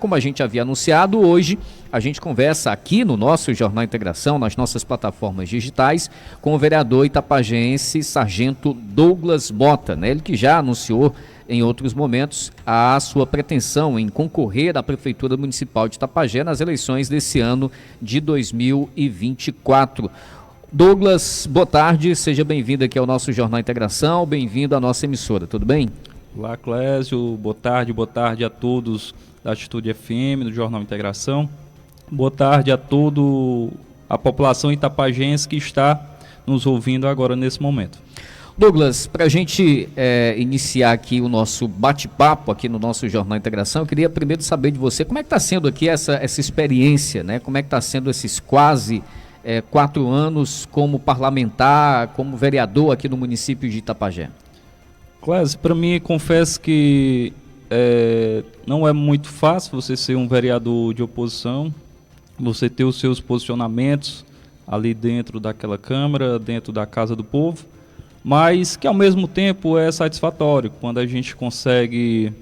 Como a gente havia anunciado, hoje a gente conversa aqui no nosso Jornal Integração, nas nossas plataformas digitais, com o vereador itapajense Sargento Douglas Mota, né? Ele que já anunciou em outros momentos a sua pretensão em concorrer à Prefeitura Municipal de Itapajé nas eleições desse ano de 2024. Douglas, boa tarde, seja bem-vindo aqui ao nosso Jornal Integração, bem-vindo à nossa emissora, tudo bem? Olá, Clésio, boa tarde a todos da Atitude FM, do Jornal Integração. Boa tarde a toda a população itapajense que está nos ouvindo agora nesse momento. Douglas, para a gente iniciar aqui o nosso bate-papo aqui no nosso Jornal Integração, eu queria primeiro saber de você como é que está sendo aqui essa experiência, né? Como é que está sendo esses quase 4 anos como parlamentar, como vereador aqui no município de Itapajé? Clésio, para mim, confesso que não é muito fácil você ser um vereador de oposição, você ter os seus posicionamentos ali dentro daquela Câmara, dentro da Casa do Povo, mas que ao mesmo tempo é satisfatório quando a gente consegue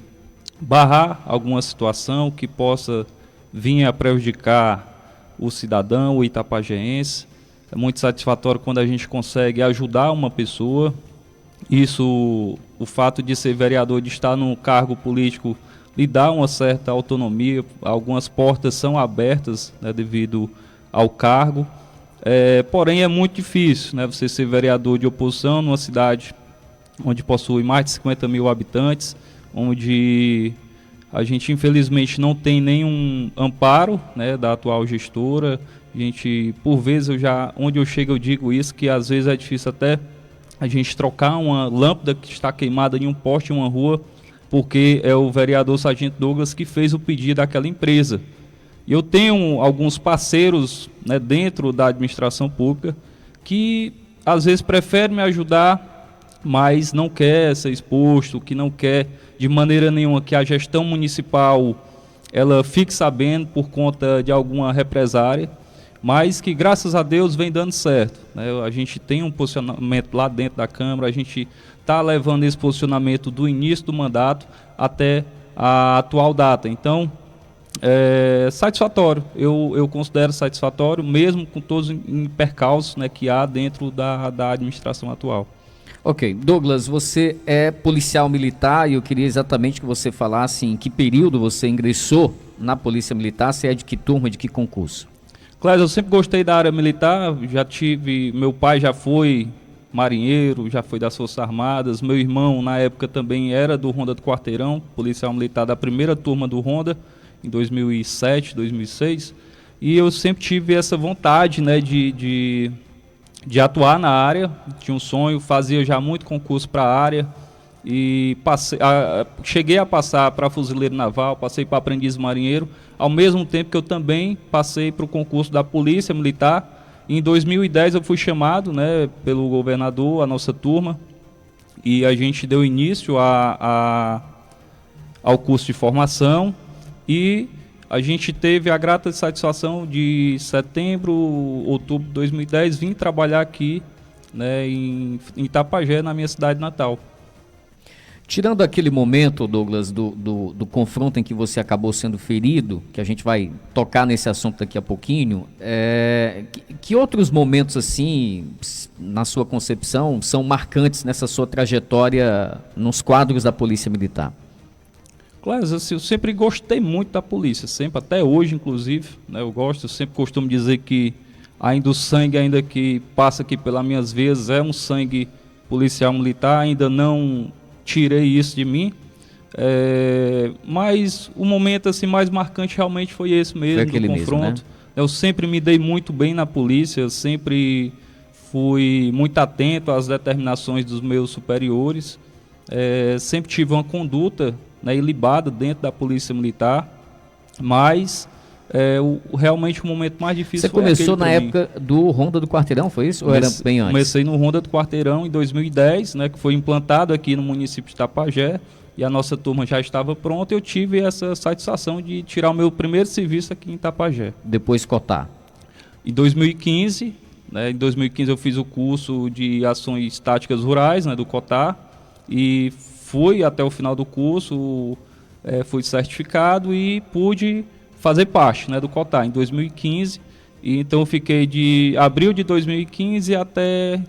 barrar alguma situação que possa vir a prejudicar o cidadão, o itapajense. É muito satisfatório quando a gente consegue ajudar uma pessoa. Isso, o fato de ser vereador, de estar num cargo político, lhe dá uma certa autonomia, algumas portas são abertas, né, devido ao cargo. Porém é muito difícil, né, você ser vereador de oposição numa cidade onde possui mais de 50 mil habitantes, onde a gente infelizmente não tem nenhum amparo, né, da atual gestora. A gente, por vezes, onde eu chego eu digo isso, que às vezes é difícil até a gente trocar uma lâmpada que está queimada em um poste em uma rua, porque é o vereador Sargento Douglas que fez o pedido daquela empresa. E eu tenho alguns parceiros, né, dentro da administração pública que às vezes preferem me ajudar, mas não quer ser exposto, que não quer de maneira nenhuma que a gestão municipal ela fique sabendo por conta de alguma represária, mas que graças a Deus vem dando certo, né? A gente tem um posicionamento lá dentro da Câmara, a gente está levando esse posicionamento do início do mandato até a atual data. Então, satisfatório, eu considero satisfatório, mesmo com todos os percalços, né, que há dentro da administração atual. Ok, Douglas, você é policial militar e eu queria exatamente que você falasse em que período você ingressou na Polícia Militar, se é de que turma, de que concurso? Clésio, eu sempre gostei da área militar, meu pai já foi marinheiro, já foi das Forças Armadas, meu irmão na época também era do Ronda do Quarteirão, policial militar da primeira turma do Ronda, em 2007, 2006, e eu sempre tive essa vontade, né, de atuar na área, tinha um sonho, fazia já muito concurso para a área, e cheguei a passar para fuzileiro naval, passei para aprendiz marinheiro, ao mesmo tempo que eu também passei para o concurso da Polícia Militar. Em 2010 eu fui chamado, né, pelo governador, a nossa turma, e a gente deu início ao curso de formação, e a gente teve a grata satisfação de setembro, outubro de 2010, vim trabalhar aqui, né, em Itapajé, na minha cidade natal. Tirando aquele momento, Douglas, do confronto em que você acabou sendo ferido, que a gente vai tocar nesse assunto daqui a pouquinho, que outros momentos, assim, na sua concepção, são marcantes nessa sua trajetória nos quadros da Polícia Militar? Clésio, assim, eu sempre gostei muito da polícia, sempre, até hoje, inclusive, né, eu sempre costumo dizer que ainda o sangue, ainda que passa aqui pelas minhas veias, é um sangue policial militar, ainda não tirei isso de mim, mas o momento assim, mais marcante realmente foi esse mesmo, do confronto. Mesmo, né? Eu sempre me dei muito bem na polícia, eu sempre fui muito atento às determinações dos meus superiores, sempre tive uma conduta, né, ilibada dentro da Polícia Militar, mas realmente o momento mais difícil foi aquele. Você começou na época do Ronda do Quarteirão, foi isso? Ou era bem antes? Comecei no Ronda do Quarteirão em 2010, né, que foi implantado aqui no município de Itapajé, e a nossa turma já estava pronta, e eu tive essa satisfação de tirar o meu primeiro serviço aqui em Itapajé. Depois cotar? Em 2015, né, eu fiz o curso de ações táticas rurais, né, do COTAR, e fui até o final do curso, fui certificado e pude fazer parte, né, do COTAR em 2015. E então eu fiquei de abril de 2015 até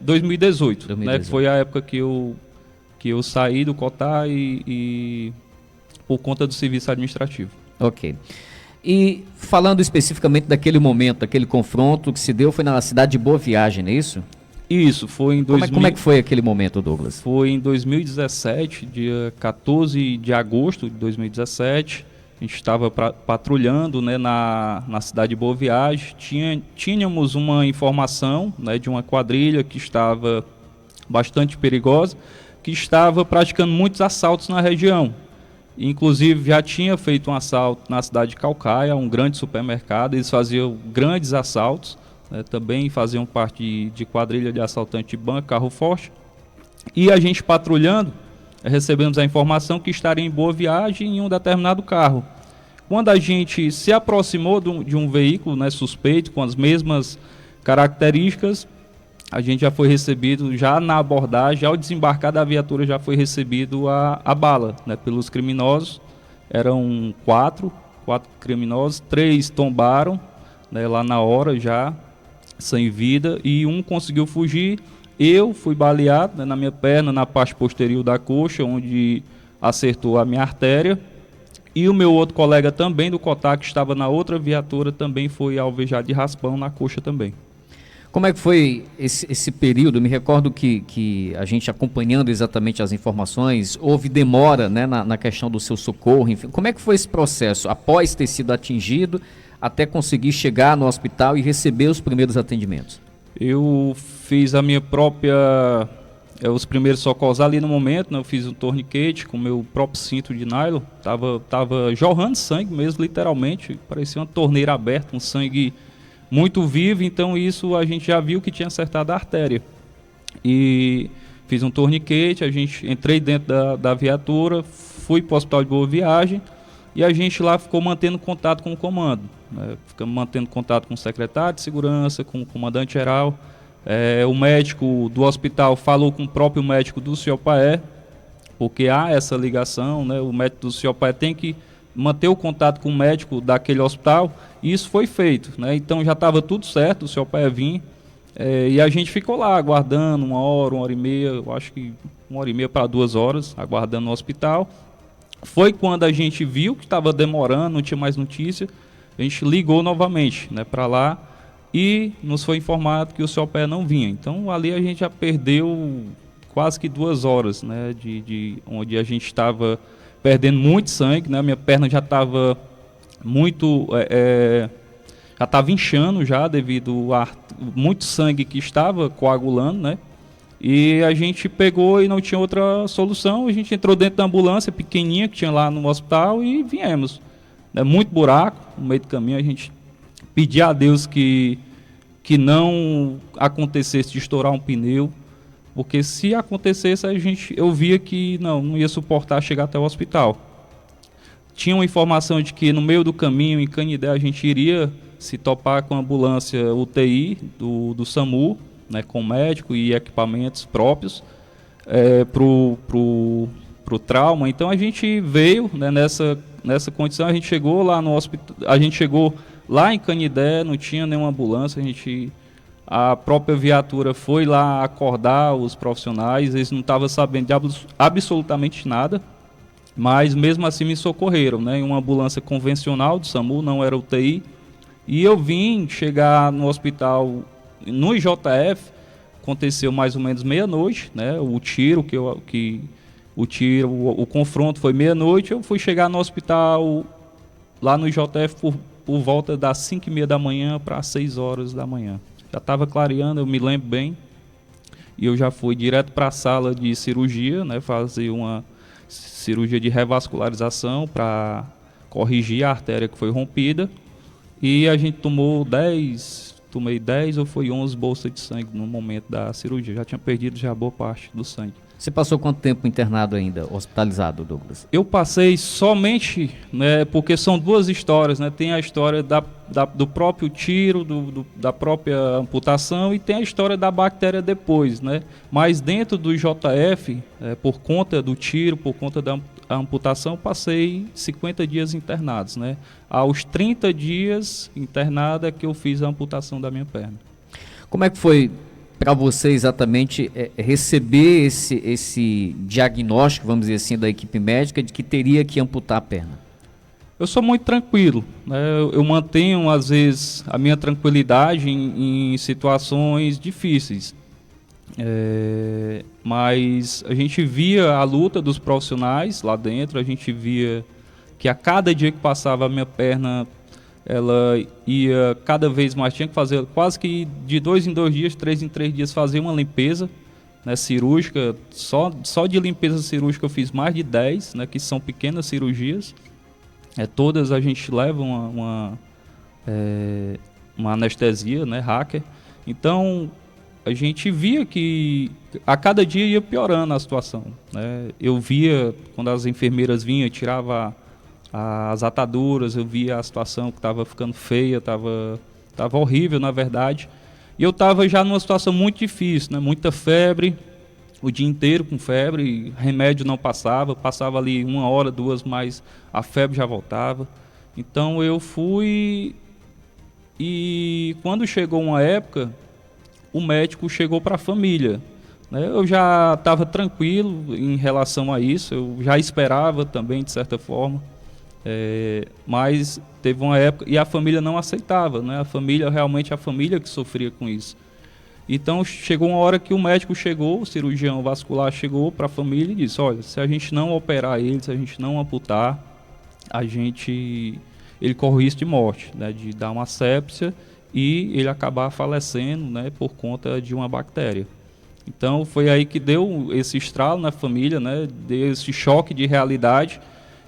2018. Né, foi a época que eu saí do COTAR e por conta do serviço administrativo. Ok. E falando especificamente daquele momento, daquele confronto que se deu, foi na cidade de Boa Viagem, não é isso? Isso, foi em 2000... Como é que foi aquele momento, Douglas? Foi em 2017, dia 14 de agosto de 2017. A gente estava patrulhando, né, na cidade de Boa Viagem. Tínhamos uma informação, né, de uma quadrilha que estava bastante perigosa, que estava praticando muitos assaltos na região. Inclusive já tinha feito um assalto na cidade de Caucaia, um grande supermercado. Eles faziam grandes assaltos, né, também faziam parte de quadrilha de assaltante de banco, carro forte. E a gente patrulhando, recebemos a informação que estaria em Boa Viagem em um determinado carro. Quando a gente se aproximou de um veículo, né, suspeito, com as mesmas características, a gente já foi recebido, já na abordagem, ao desembarcar da viatura, já foi recebido a bala, né, pelos criminosos. Eram quatro criminosos, 3 tombaram, né, lá na hora já, sem vida, e um conseguiu fugir. Eu fui baleado, né, na minha perna, na parte posterior da coxa, onde acertou a minha artéria. E o meu outro colega também do COTAR, que estava na outra viatura, também foi alvejado de raspão na coxa também. Como é que foi esse período? Me recordo que a gente acompanhando exatamente as informações, houve demora, né, na questão do seu socorro, enfim. Como é que foi esse processo, após ter sido atingido, até conseguir chegar no hospital e receber os primeiros atendimentos? Eu fiz a minha própria, os primeiros socorros ali no momento, né, eu fiz um torniquete com o meu próprio cinto de nylon, tava jorrando sangue mesmo, literalmente, parecia uma torneira aberta, um sangue muito vivo, então isso a gente já viu que tinha acertado a artéria. E fiz um torniquete, entrei dentro da viatura, fui para o hospital de Boa Viagem e a gente lá ficou mantendo contato com o comando. Né? Ficamos mantendo contato com o secretário de segurança, com o comandante geral. O médico do hospital falou com o próprio médico do CIOPAE, porque há essa ligação, né? O médico do CIOPAE tem que manter o contato com o médico daquele hospital, e isso foi feito, né? Então já estava tudo certo, o seu pai vinha, e a gente ficou lá aguardando 1 hora, 1h30, eu acho que 1h30 para 2 horas, aguardando no hospital. Foi quando a gente viu que estava demorando, não tinha mais notícia, a gente ligou novamente, né, para lá, e nos foi informado que o seu pai não vinha. Então ali a gente já perdeu quase que 2 horas, né, onde a gente estava perdendo muito sangue, né? Minha perna já estava muito, já estava inchando já devido a muito sangue que estava coagulando, né? E a gente pegou e não tinha outra solução, a gente entrou dentro da ambulância pequenininha que tinha lá no hospital e viemos. Muito buraco no meio do caminho, a gente pedia a Deus que não acontecesse de estourar um pneu, porque se acontecesse, eu via que não ia suportar chegar até o hospital. Tinha uma informação de que no meio do caminho, em Canidé, a gente iria se topar com a ambulância UTI do SAMU, né, com médico e equipamentos próprios pro trauma. Então a gente veio, né, nessa condição, a gente chegou lá no hospital, a gente chegou lá em Canidé, não tinha nenhuma ambulância, a própria viatura foi lá acordar os profissionais, eles não estavam sabendo de absolutamente nada, mas mesmo assim me socorreram, né, em uma ambulância convencional do SAMU, não era UTI, e eu vim chegar no hospital, no IJF, aconteceu mais ou menos meia-noite, né, o confronto foi meia-noite, eu fui chegar no hospital, lá no IJF, por volta das 5h30 da manhã para 6 horas da manhã. Já estava clareando, eu me lembro bem, e eu já fui direto para a sala de cirurgia, né, fazer uma cirurgia de revascularização para corrigir a artéria que foi rompida, e a gente tomei 10 ou foi 11 bolsas de sangue no momento da cirurgia, já tinha perdido já boa parte do sangue. Você passou quanto tempo internado ainda, hospitalizado, Douglas? Eu passei somente, né, porque são 2 histórias, né? Tem a história do próprio tiro, da própria amputação, e tem a história da bactéria depois, né? Mas dentro do JF, por conta do tiro, por conta da amputação, passei 50 dias internados, né? Aos 30 dias internado é que eu fiz a amputação da minha perna. Como é que foi para você exatamente receber esse diagnóstico, vamos dizer assim, da equipe médica de que teria que amputar a perna? Eu sou muito tranquilo, né? Eu mantenho, às vezes, a minha tranquilidade em situações difíceis. Mas a gente via a luta dos profissionais lá dentro, a gente via que a cada dia que passava a minha perna, ela ia cada vez mais, tinha que fazer quase que de 2 em 2 dias, 3 em 3 dias fazer uma limpeza, né, cirúrgica. Só de limpeza cirúrgica eu fiz mais de 10, né, que são pequenas cirurgias. Todas a gente leva uma anestesia, né, hacker. Então a gente via que a cada dia ia piorando a situação, né? Eu via quando as enfermeiras vinham, tirava as ataduras, eu via a situação que estava ficando feia, estava horrível, na verdade. E eu estava já numa situação muito difícil, né? Muita febre, o dia inteiro com febre, remédio não passava ali 1 hora, 2, mas a febre já voltava. Então eu fui, e quando chegou uma época, o médico chegou para a família, né? Eu já estava tranquilo em relação a isso, eu já esperava também, de certa forma. Mas teve uma época e a família não aceitava, né? A família que sofria com isso. Então chegou uma hora que o médico chegou, o cirurgião vascular chegou para a família e disse: olha, se a gente não operar ele, se a gente não amputar, ele corre risco de morte, né? De dar uma sepsia e ele acabar falecendo, né? Por conta de uma bactéria. Então foi aí que deu esse estralo na família, né? Deu esse choque de realidade.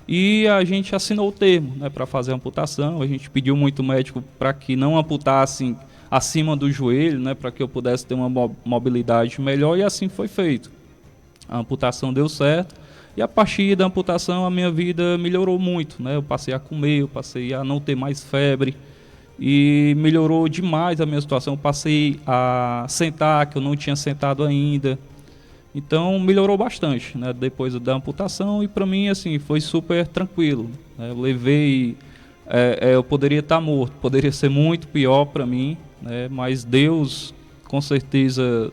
E a gente assinou o termo, né, para fazer a amputação. A gente pediu muito ao médico para que não amputassem acima do joelho, né, para que eu pudesse ter uma mobilidade melhor, e assim foi feito. A amputação deu certo, e a partir da amputação a minha vida melhorou muito, né? Eu passei a comer, eu passei a não ter mais febre, e melhorou demais a minha situação. Eu passei a sentar, que eu não tinha sentado ainda. Então melhorou bastante, né, depois da amputação, e para mim assim foi super tranquilo, né? Eu levei, eu poderia estar morto, poderia ser muito pior para mim, né? Mas Deus com certeza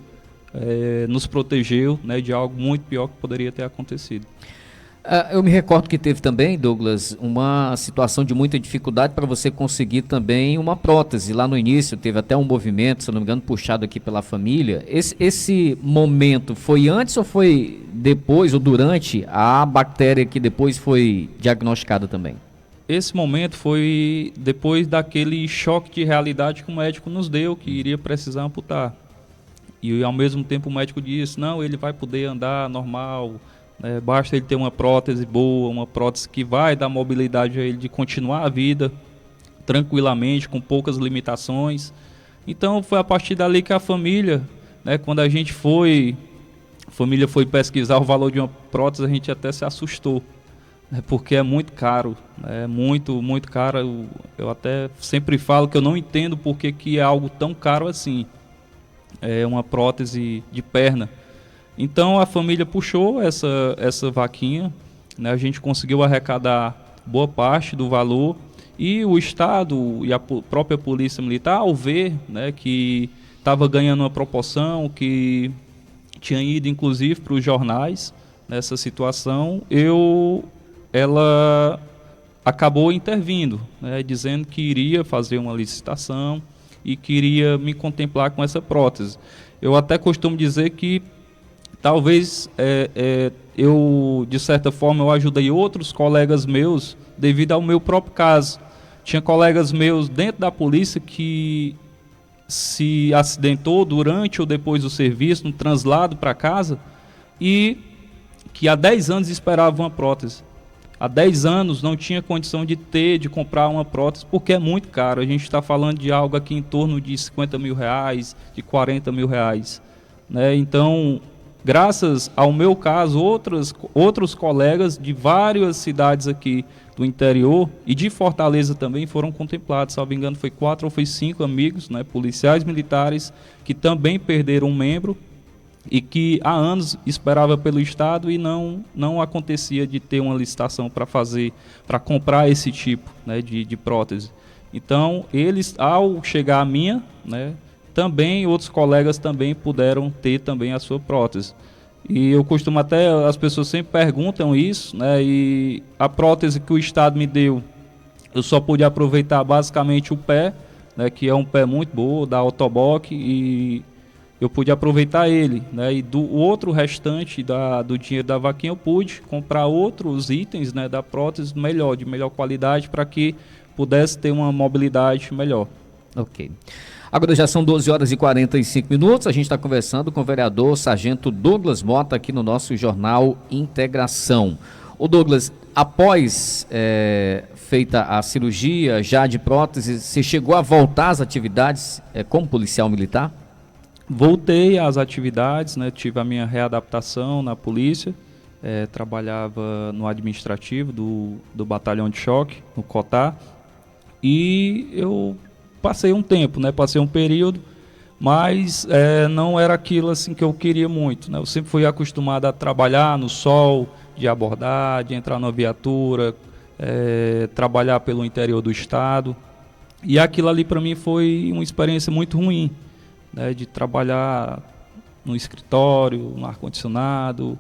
nos protegeu, né, de algo muito pior que poderia ter acontecido. Eu me recordo que teve também, Douglas, uma situação de muita dificuldade para você conseguir também uma prótese. Lá no início teve até um movimento, se não me engano, puxado aqui pela família. Esse momento foi antes ou foi depois ou durante a bactéria que depois foi diagnosticada também? Esse momento foi depois daquele choque de realidade que o médico nos deu, que iria precisar amputar. E ao mesmo tempo o médico disse: não, ele vai poder andar normal, basta ele ter uma prótese boa, uma prótese que vai dar mobilidade a ele de continuar a vida tranquilamente, com poucas limitações. Então foi a partir dali que a família, né, quando a família foi pesquisar o valor de uma prótese, a gente até se assustou, né, porque é muito caro, né, muito, muito caro. Eu até sempre falo que eu não entendo por que é algo tão caro assim, uma prótese de perna. Então a família puxou essa vaquinha, né? A gente conseguiu arrecadar boa parte do valor, e o Estado e a própria Polícia Militar, ao ver, né, que estava ganhando uma proporção, que tinha ido inclusive para os jornais nessa situação, ela acabou intervindo, né, dizendo que iria fazer uma licitação e queria me contemplar com essa prótese. Eu até costumo dizer que talvez eu, de certa forma, eu ajudei outros colegas meus devido ao meu próprio caso. Tinha colegas meus dentro da polícia que se acidentou durante ou depois do serviço, no translado para casa, e que há 10 anos esperava uma prótese. Há 10 anos não tinha condição de comprar uma prótese, porque é muito caro. A gente está falando de algo aqui em torno de R$50 mil, de R$40 mil, né? Então graças ao meu caso, outros colegas de várias cidades aqui do interior e de Fortaleza também foram contemplados. Se não me engano, foi 4 ou foi 5 amigos, né, policiais militares, que também perderam um membro e que há anos esperava pelo Estado e não acontecia de ter uma licitação para comprar esse tipo, né, de prótese. Então, eles, ao chegar a minha, né, também outros colegas também puderam ter também a sua prótese. E eu costumo até, as pessoas sempre perguntam isso, né, e a prótese que o Estado me deu, eu só pude aproveitar basicamente o pé, né, que é um pé muito bom, da Autoboc, e eu pude aproveitar ele, né, e do outro restante do dinheiro da vaquinha eu pude comprar outros itens, né, da prótese de melhor qualidade, para que pudesse ter uma mobilidade melhor. Ok. Agora já são 12 horas e 45 minutos, a gente está conversando com o vereador Sargento Douglas Mota aqui no nosso Jornal Integração. O Douglas, após feita a cirurgia já de prótese, você chegou a voltar às atividades como policial militar? Voltei às atividades, né, tive a minha readaptação na polícia, trabalhava no administrativo do batalhão de choque, no COTAR, e eu passei um tempo, né, passei um período, mas não era aquilo assim que eu queria muito, né, eu sempre fui acostumado a trabalhar no sol, de abordar, de entrar na viatura, trabalhar pelo interior do estado, e aquilo ali para mim foi uma experiência muito ruim, né, de trabalhar no escritório, no ar-condicionado.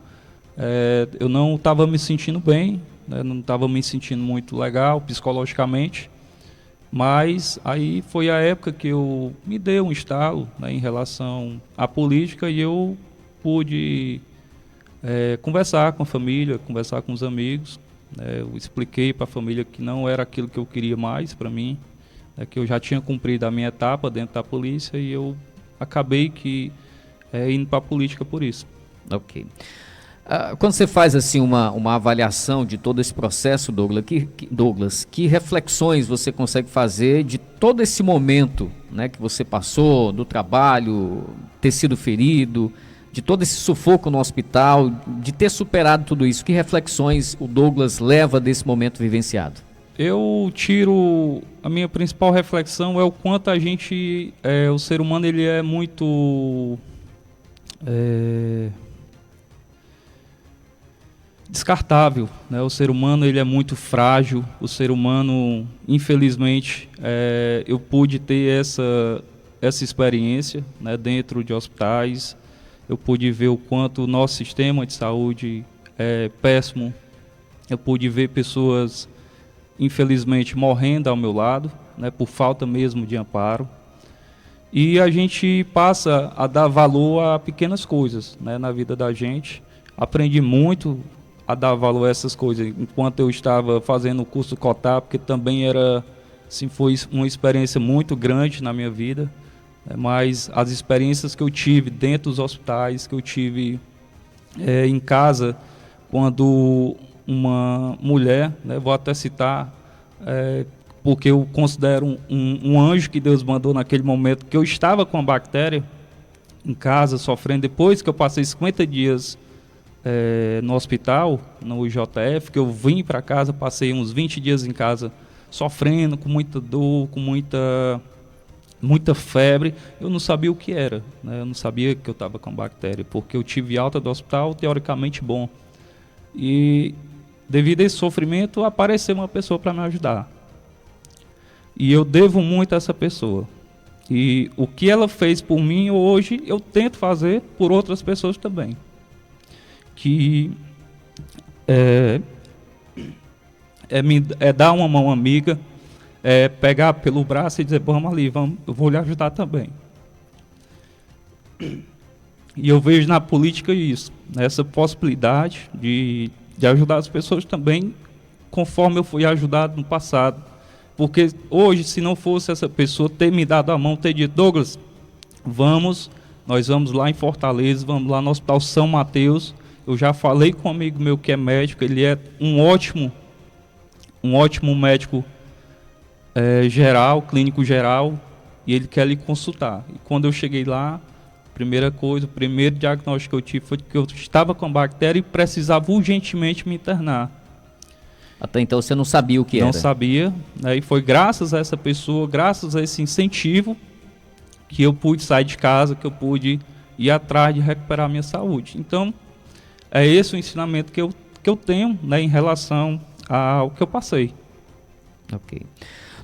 Eu não estava me sentindo bem, né, não estava me sentindo muito legal psicologicamente, mas aí foi a época que eu me dei um estalo, né, em relação à política, e eu pude conversar com a família, conversar com os amigos, né, eu expliquei para a família que não era aquilo que eu queria mais para mim, né, que eu já tinha cumprido a minha etapa dentro da polícia e eu acabei indo para a política por isso. Ok. Quando você faz assim uma avaliação de todo esse processo, Douglas, que reflexões você consegue fazer de todo esse momento, né, que você passou, do trabalho, ter sido ferido, de todo esse sufoco no hospital, de ter superado tudo isso? Que reflexões o Douglas leva desse momento vivenciado? A minha principal reflexão é o quanto a gente, o ser humano, ele é muito descartável, né? O ser humano, ele é muito frágil, o ser humano, infelizmente, eu pude ter essa experiência, né, dentro de hospitais, eu pude ver o quanto o nosso sistema de saúde é péssimo, eu pude ver pessoas, infelizmente, morrendo ao meu lado, né, por falta mesmo de amparo. E a gente passa a dar valor a pequenas coisas, né, na vida da gente. Aprendi muito a dar valor a essas coisas enquanto eu estava fazendo o curso COTAR, porque também foi uma experiência muito grande na minha vida, né, mas as experiências que eu tive dentro dos hospitais, que eu tive em casa, quando uma mulher, né, vou até citar, porque eu considero um anjo que Deus mandou naquele momento, que eu estava com a bactéria em casa, sofrendo, depois que eu passei 50 dias no hospital, no IJF, que eu vim para casa, passei uns 20 dias em casa, sofrendo, com muita dor, com muita febre, eu não sabia o que era, né? Eu não sabia que eu estava com bactéria, porque eu tive alta do hospital, teoricamente bom. E devido a esse sofrimento, apareceu uma pessoa para me ajudar. E eu devo muito a essa pessoa. E o que ela fez por mim, hoje eu tento fazer por outras pessoas também. Que dar uma mão amiga, pegar pelo braço e dizer, vamos ali, eu vou lhe ajudar também. E eu vejo na política isso, essa possibilidade de ajudar as pessoas também, conforme eu fui ajudado no passado. Porque hoje, se não fosse essa pessoa ter me dado a mão, ter dito, Douglas, nós vamos lá em Fortaleza, vamos lá no Hospital São Mateus. Eu já falei com um amigo meu que é médico, ele é um ótimo médico geral, clínico geral, e ele quer lhe consultar. E quando eu cheguei lá, Primeira coisa, o primeiro diagnóstico que eu tive foi que eu estava com bactéria e precisava urgentemente me internar. Até então você não sabia o que era? Não sabia, né? E foi graças a essa pessoa, graças a esse incentivo, que eu pude sair de casa, que eu pude ir atrás de recuperar a minha saúde. Então, é esse o ensinamento que eu tenho, né, em relação ao que eu passei. Ok.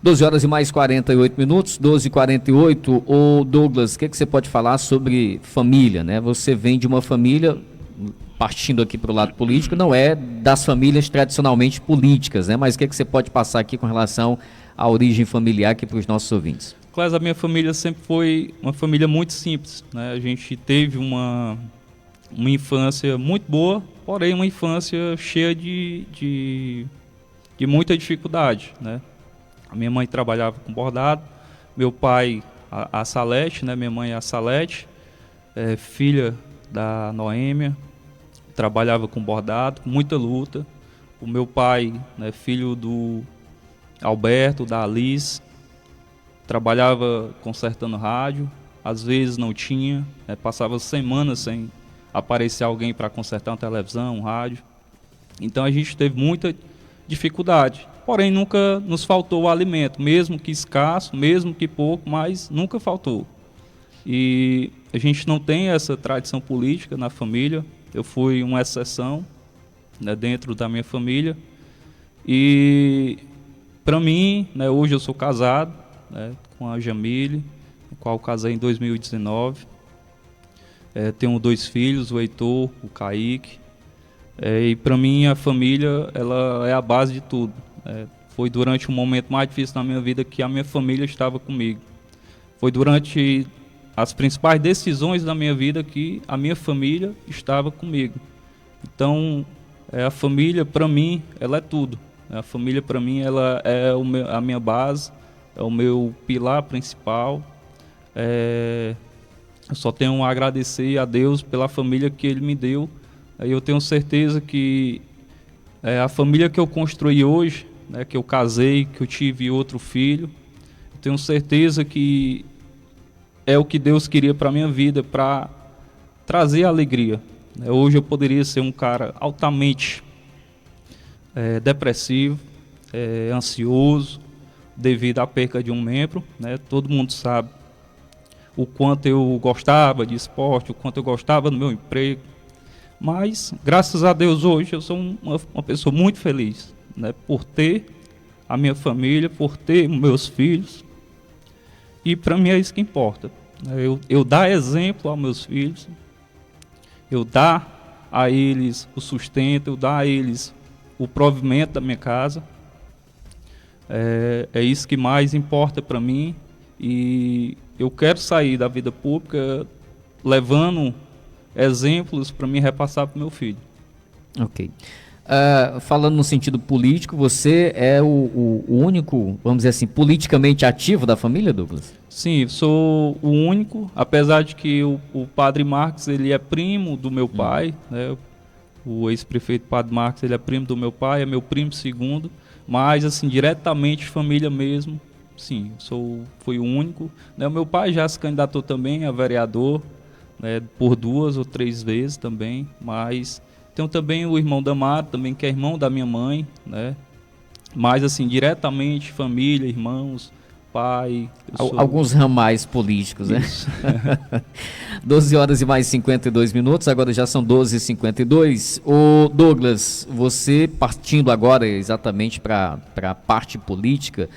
12 horas e mais 48 minutos, 12h48. Ô Douglas, o que você pode falar sobre família, né? Você vem de uma família, partindo aqui para o lado político, não é das famílias tradicionalmente políticas, né? Mas o que você pode passar aqui com relação à origem familiar aqui para os nossos ouvintes? Claro, a minha família sempre foi uma família muito simples, né? A gente teve uma infância muito boa, porém uma infância cheia de muita dificuldade, né? A minha mãe trabalhava com bordado, meu pai a Salete, né? Minha mãe é a Salete, filha da Noêmia, trabalhava com bordado, com muita luta. O meu pai, né, filho do Alberto, da Alice, trabalhava consertando rádio, às vezes não tinha, né, passava semanas sem aparecer alguém para consertar uma televisão, um rádio. Então a gente teve muita dificuldade, porém nunca nos faltou o alimento, mesmo que escasso, mesmo que pouco, mas nunca faltou. E a gente não tem essa tradição política na família, eu fui uma exceção, né, dentro da minha família. E para mim, né, hoje eu sou casado, né, com a Jamile, com a qual casei em 2019. Tenho 2 filhos, o Heitor, o Kaique. E para mim a família, ela é a base de tudo. Foi durante um momento mais difícil na minha vida que a minha família estava comigo. Foi durante as principais decisões da minha vida que a minha família estava comigo. Então, a família para mim, ela é tudo. A família para mim, ela é a minha base, é o meu pilar principal. Eu só tenho a agradecer a Deus pela família que Ele me deu. Eu tenho certeza que a família que eu construí hoje, né, que eu casei, que eu tive outro filho, eu tenho certeza que é o que Deus queria para a minha vida, para trazer alegria. Hoje eu poderia ser um cara altamente depressivo, ansioso, devido à perca de um membro, né? Todo mundo sabe o quanto eu gostava de esporte, o quanto eu gostava do meu emprego. Mas, graças a Deus, hoje eu sou uma pessoa muito feliz, né? Por ter a minha família, por ter meus filhos. E para mim é isso que importa. Eu dar exemplo aos meus filhos, eu dar a eles o sustento, eu dar a eles o provimento da minha casa. É isso que mais importa para mim. E eu quero sair da vida pública levando exemplos para me repassar para o meu filho. Ok. Falando no sentido político, você é o único, vamos dizer assim, politicamente ativo da família, Douglas? Sim, sou o único, apesar de que o padre Marques, ele é primo do meu pai, né? O ex-prefeito Padre Marques, ele é primo do meu pai, é meu primo segundo, mas assim, diretamente família mesmo, sim, fui o único. Né? O meu pai já se candidatou também a vereador, né, por 2 ou 3 vezes também, mas tenho também o irmão Damaro, também, que é irmão da minha mãe, né? Mas assim, diretamente, família, irmãos, pai... Alguns ramais políticos, né? 12 horas e mais 52 minutos, agora já são 12h52. Ô Douglas, você partindo agora exatamente para a parte política,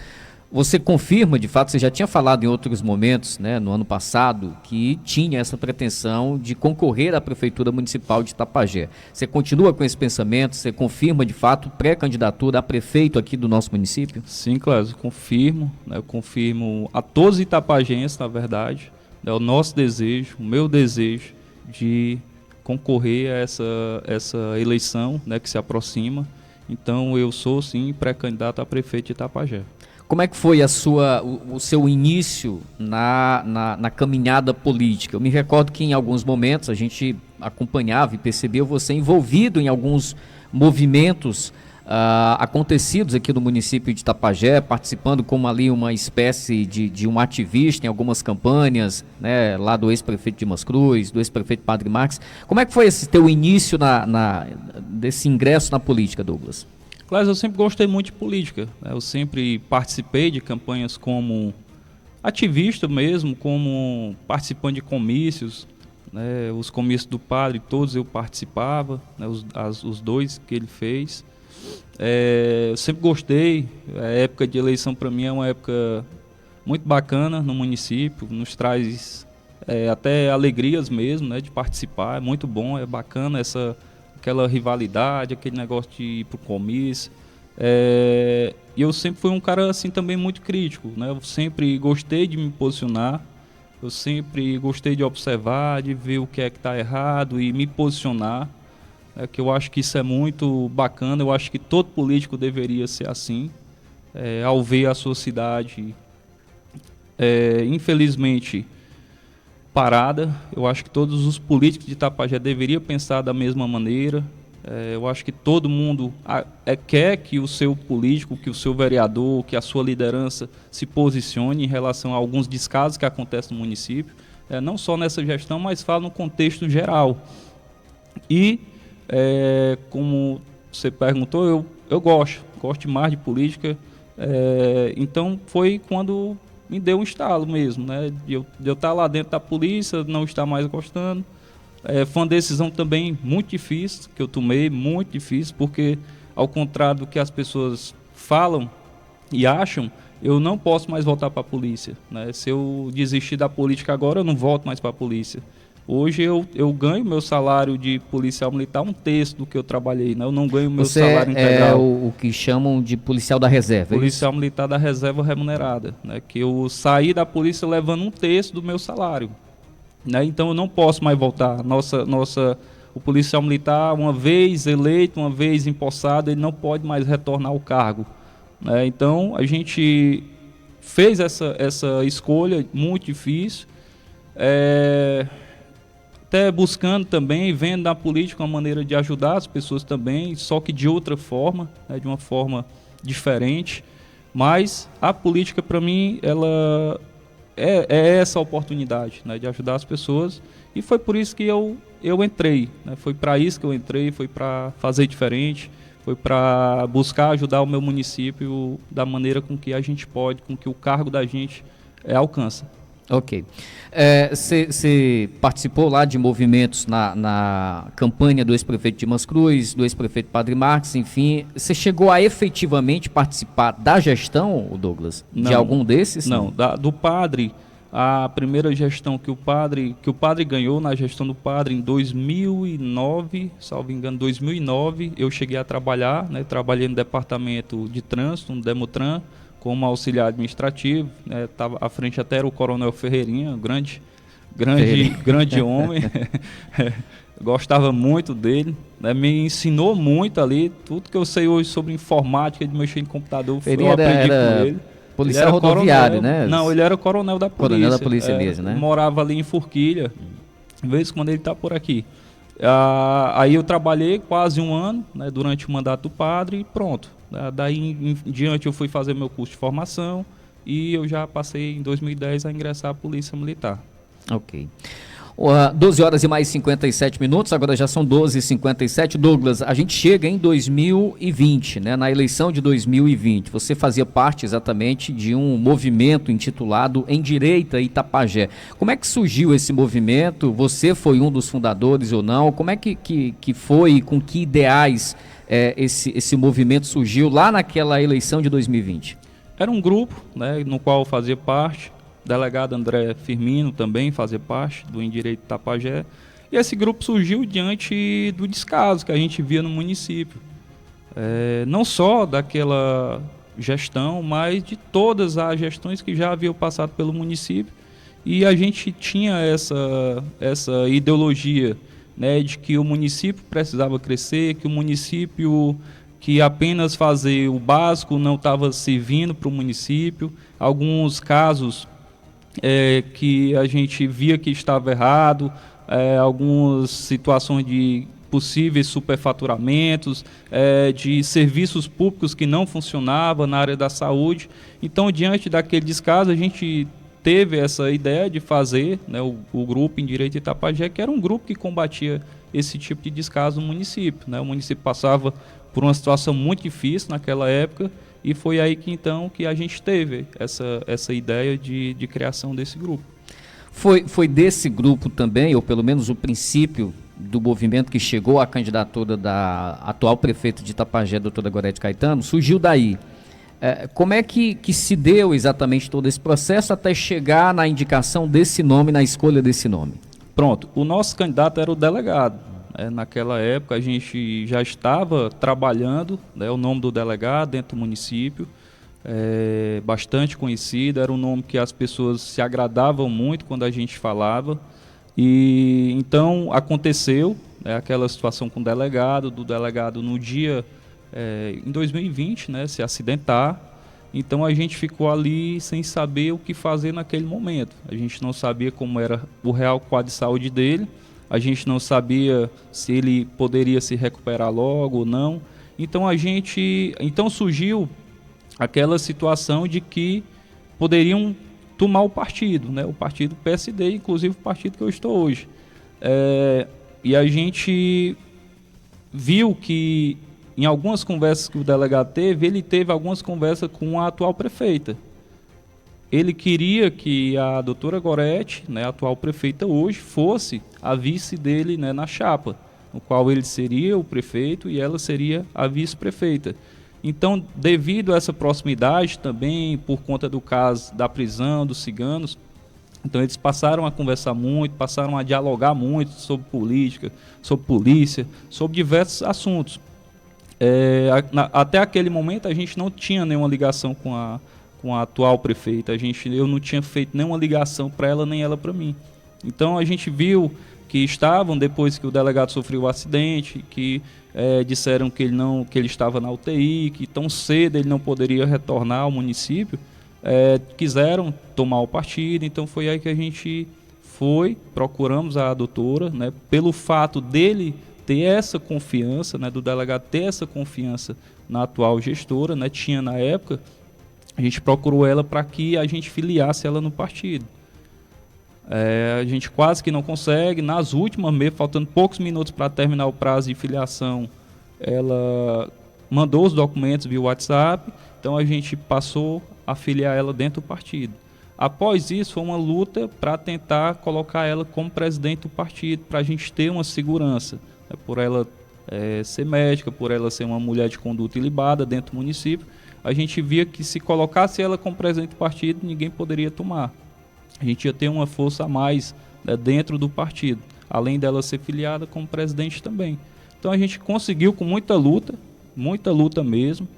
você confirma, de fato, você já tinha falado em outros momentos, né, no ano passado, que tinha essa pretensão de concorrer à Prefeitura Municipal de Itapajé. Você continua com esse pensamento? Você confirma, de fato, pré-candidatura a prefeito aqui do nosso município? Sim, claro, eu confirmo, né, eu confirmo a todos os itapajenses, na verdade, é o nosso desejo, o meu desejo de concorrer a essa eleição, né, que se aproxima. Então, eu sou, sim, pré-candidato a prefeito de Itapajé. Como é que foi o seu início na caminhada política? Eu me recordo que em alguns momentos a gente acompanhava e percebeu você envolvido em alguns movimentos acontecidos aqui no município de Itapajé, participando como ali uma espécie de um ativista em algumas campanhas, né, lá do ex-prefeito Dimas Cruz, do ex-prefeito Padre Marques. Como é que foi esse teu início desse ingresso na política, Douglas? Claro, eu sempre gostei muito de política, né? Eu sempre participei de campanhas como ativista mesmo, como participante de comícios, né? Os comícios do padre, todos eu participava, né? Os dois que ele fez. Eu sempre gostei. A época de eleição para mim é uma época muito bacana no município, nos traz até alegrias mesmo, né, de participar. É muito bom, é bacana aquela rivalidade, aquele negócio de ir pro comício. E eu sempre fui um cara assim também muito crítico, né? Eu sempre gostei de me posicionar, eu sempre gostei de observar, de ver o que é que está errado e me posicionar. Que eu acho que isso é muito bacana. Eu acho que todo político deveria ser assim, ao ver a sua cidade infelizmente parada. Eu acho que todos os políticos de Itapajé deveriam pensar da mesma maneira. Eu acho que todo mundo quer que o seu político, que o seu vereador, que a sua liderança se posicione em relação a alguns descasos que acontecem no município, não só nessa gestão, mas fala no contexto geral. E como você perguntou, eu gosto demais de política. Então foi quando me deu um estalo mesmo, né? De eu estar lá dentro da polícia, não estar mais gostando. Foi uma decisão também muito difícil que eu tomei, muito difícil, porque ao contrário do que as pessoas falam e acham, eu não posso mais voltar para a polícia, né? Se eu desistir da política agora, eu não volto mais para a polícia. Hoje eu ganho meu salário de policial militar um terço do que eu trabalhei, né? Eu não ganho meu salário integral. Você é o que chamam de policial da reserva, policial militar da reserva remunerada, né? Que eu saí da polícia levando um terço do meu salário, né? Então eu não posso mais voltar. O policial militar, uma vez eleito, uma vez empossado, ele não pode mais retornar ao cargo, né? Então a gente fez essa escolha muito difícil. Até buscando também, vendo na política uma maneira de ajudar as pessoas também, só que de outra forma, né, de uma forma diferente. Mas a política, para mim, ela é essa oportunidade, né, de ajudar as pessoas. E foi por isso que eu entrei, né, foi para isso que eu entrei, foi para fazer diferente, foi para buscar ajudar o meu município da maneira com que a gente pode, com que o cargo da gente alcança. Ok. Você participou lá de movimentos na campanha do ex-prefeito Dimas Cruz, do ex-prefeito Padre Marques, enfim. Você chegou a efetivamente participar da gestão, Douglas? Não, de algum desses? Não, do padre, a primeira gestão que o padre ganhou, na gestão do padre em 2009, salvo engano, 2009, eu cheguei a trabalhar, né? Trabalhei no departamento de trânsito, no Demutran, como auxiliar administrativo, né? Tava à frente até era o Coronel Ferreirinha, grande homem. Gostava muito dele, né? Me ensinou muito ali, tudo que eu sei hoje sobre informática, de mexer em computador, eu aprendi com ele. Policial rodoviário, coronel, né? Não, ele era coronel da polícia. Coronel da polícia mesmo, né? Morava ali em Forquilha, de vez em quando ele está por aqui. Aí eu trabalhei quase um ano, né, durante o mandato do padre e pronto. Daí em diante eu fui fazer meu curso de formação e eu já passei em 2010 a ingressar à Polícia Militar. Ok. 12 horas e mais 57 minutos, agora já são 12h57. Douglas, a gente chega em 2020, né, na eleição de 2020. Você fazia parte exatamente de um movimento intitulado Endireita Itapajé. Como é que surgiu esse movimento? Você foi um dos fundadores ou não? Como é que foi e com que ideais esse movimento surgiu lá naquela eleição de 2020? Era um grupo, né, no qual eu fazia parte. O delegado André Firmino também fazia parte do Endireita Itapajé. E esse grupo surgiu diante do descaso que a gente via no município. Não só daquela gestão, mas de todas as gestões que já haviam passado pelo município. E a gente tinha essa ideologia, né, de que o município precisava crescer, que o município que apenas fazer o básico não estava servindo para o município. Alguns casos que a gente via que estava errado, algumas situações de possíveis superfaturamentos, de serviços públicos que não funcionavam na área da saúde. Então, diante daquele descaso, a gente teve essa ideia de fazer, né, o grupo em Direito de Itapajé, que era um grupo que combatia esse tipo de descaso no município, né? O município passava por uma situação muito difícil naquela época, e foi aí que então que a gente teve essa ideia de criação desse grupo. Foi desse grupo também, ou pelo menos o princípio do movimento que chegou à candidatura da atual prefeita de Itapajé, doutora Gorete Caetano, surgiu daí. Como é que se deu exatamente todo esse processo até chegar na indicação desse nome, na escolha desse nome? Pronto, o nosso candidato era o delegado. Naquela época a gente já estava trabalhando, né, o nome do delegado dentro do município, bastante conhecido, era um nome que as pessoas se agradavam muito quando a gente falava. E então aconteceu, né, aquela situação com o delegado, no dia, em 2020, né, se acidentar. Então a gente ficou ali sem saber o que fazer naquele momento. A gente não sabia como era o real quadro de saúde dele, a gente não sabia se ele poderia se recuperar logo ou não. Então surgiu aquela situação de que poderiam tomar o partido, né? O partido PSD, inclusive o partido que eu estou hoje. E a gente viu que em algumas conversas que o delegado teve, ele teve algumas conversas com a atual prefeita. Ele queria que a doutora Gorete, né, a atual prefeita hoje, fosse a vice dele, né, na chapa, no qual ele seria o prefeito e ela seria a vice-prefeita. Então, devido a essa proximidade também, por conta do caso da prisão dos ciganos, então eles passaram a conversar muito, passaram a dialogar muito sobre política, sobre polícia, sobre diversos assuntos. Até aquele momento a gente não tinha nenhuma ligação com a atual prefeita, eu não tinha feito nenhuma ligação para ela nem ela para mim. Então a gente viu que estavam, depois que o delegado sofreu o acidente, que disseram que ele estava na UTI, que tão cedo ele não poderia retornar ao município, quiseram tomar o partido. Então foi aí que a gente procuramos a doutora, né, pelo fato dele ter essa confiança, né, do delegado ter essa confiança na atual gestora, né, tinha na época. A gente procurou ela para que a gente filiasse ela no partido. A gente quase que não consegue. Nas últimas mesmo, faltando poucos minutos para terminar o prazo de filiação, ela mandou os documentos via WhatsApp, então a gente passou a filiar ela dentro do partido. Após isso, foi uma luta para tentar colocar ela como presidente do partido, para a gente ter uma segurança, né, por ela ser médica, por ela ser uma mulher de conduta ilibada dentro do município. A gente via que se colocasse ela como presidente do partido, ninguém poderia tomar. A gente ia ter uma força a mais, né, dentro do partido, além dela ser filiada como presidente também. Então a gente conseguiu, com muita luta mesmo,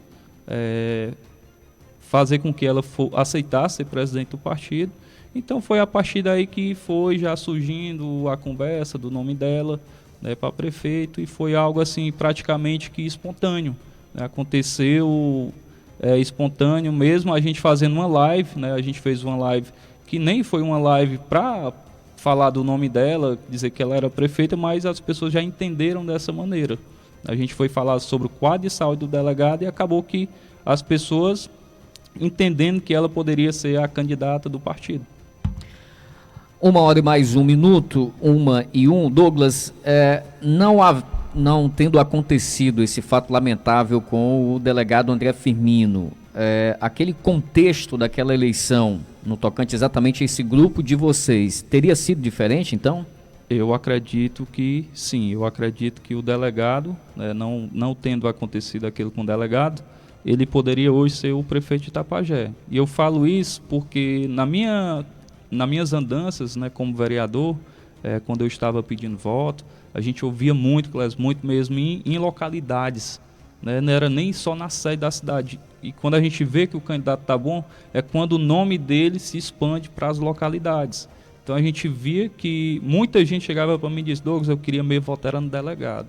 fazer com que ela aceitasse ser presidente do partido. Então foi a partir daí que foi já surgindo a conversa do nome dela, né, para prefeito, e foi algo assim praticamente que espontâneo, né? Aconteceu espontâneo mesmo, a gente fazendo uma live, né? A gente fez uma live que nem foi uma live para falar do nome dela, dizer que ela era prefeita, mas as pessoas já entenderam dessa maneira. A gente foi falar sobre o quadro de saúde do delegado e acabou que as pessoas entendendo que ela poderia ser a candidata do partido. 1h e mais 1 minuto, 1h01. Douglas, não tendo acontecido esse fato lamentável com o delegado André Firmino, aquele contexto daquela eleição, no tocante exatamente a esse grupo de vocês, teria sido diferente então? Eu acredito que sim, eu acredito que o delegado, né, não tendo acontecido aquilo com o delegado, ele poderia hoje ser o prefeito de Itapajé. E eu falo isso porque nas minhas andanças, né, como vereador, quando eu estava pedindo voto, a gente ouvia muito mesmo em localidades, né, não era nem só na sede da cidade. E quando a gente vê que o candidato está bom, é quando o nome dele se expande para as localidades. Então a gente via que muita gente chegava para mim e disse: Douglas, eu queria mesmo votar no delegado.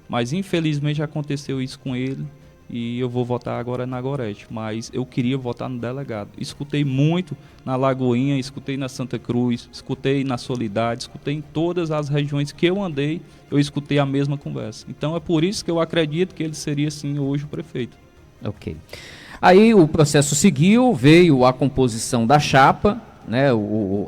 Mas infelizmente aconteceu isso com ele e eu vou votar agora na Gorete, mas eu queria votar no delegado. Escutei muito na Lagoinha, escutei na Santa Cruz, escutei na Soledade, escutei em todas as regiões que eu andei, eu escutei a mesma conversa. Então é por isso que eu acredito que ele seria sim hoje o prefeito. Ok. Aí o processo seguiu, veio a composição da chapa, né?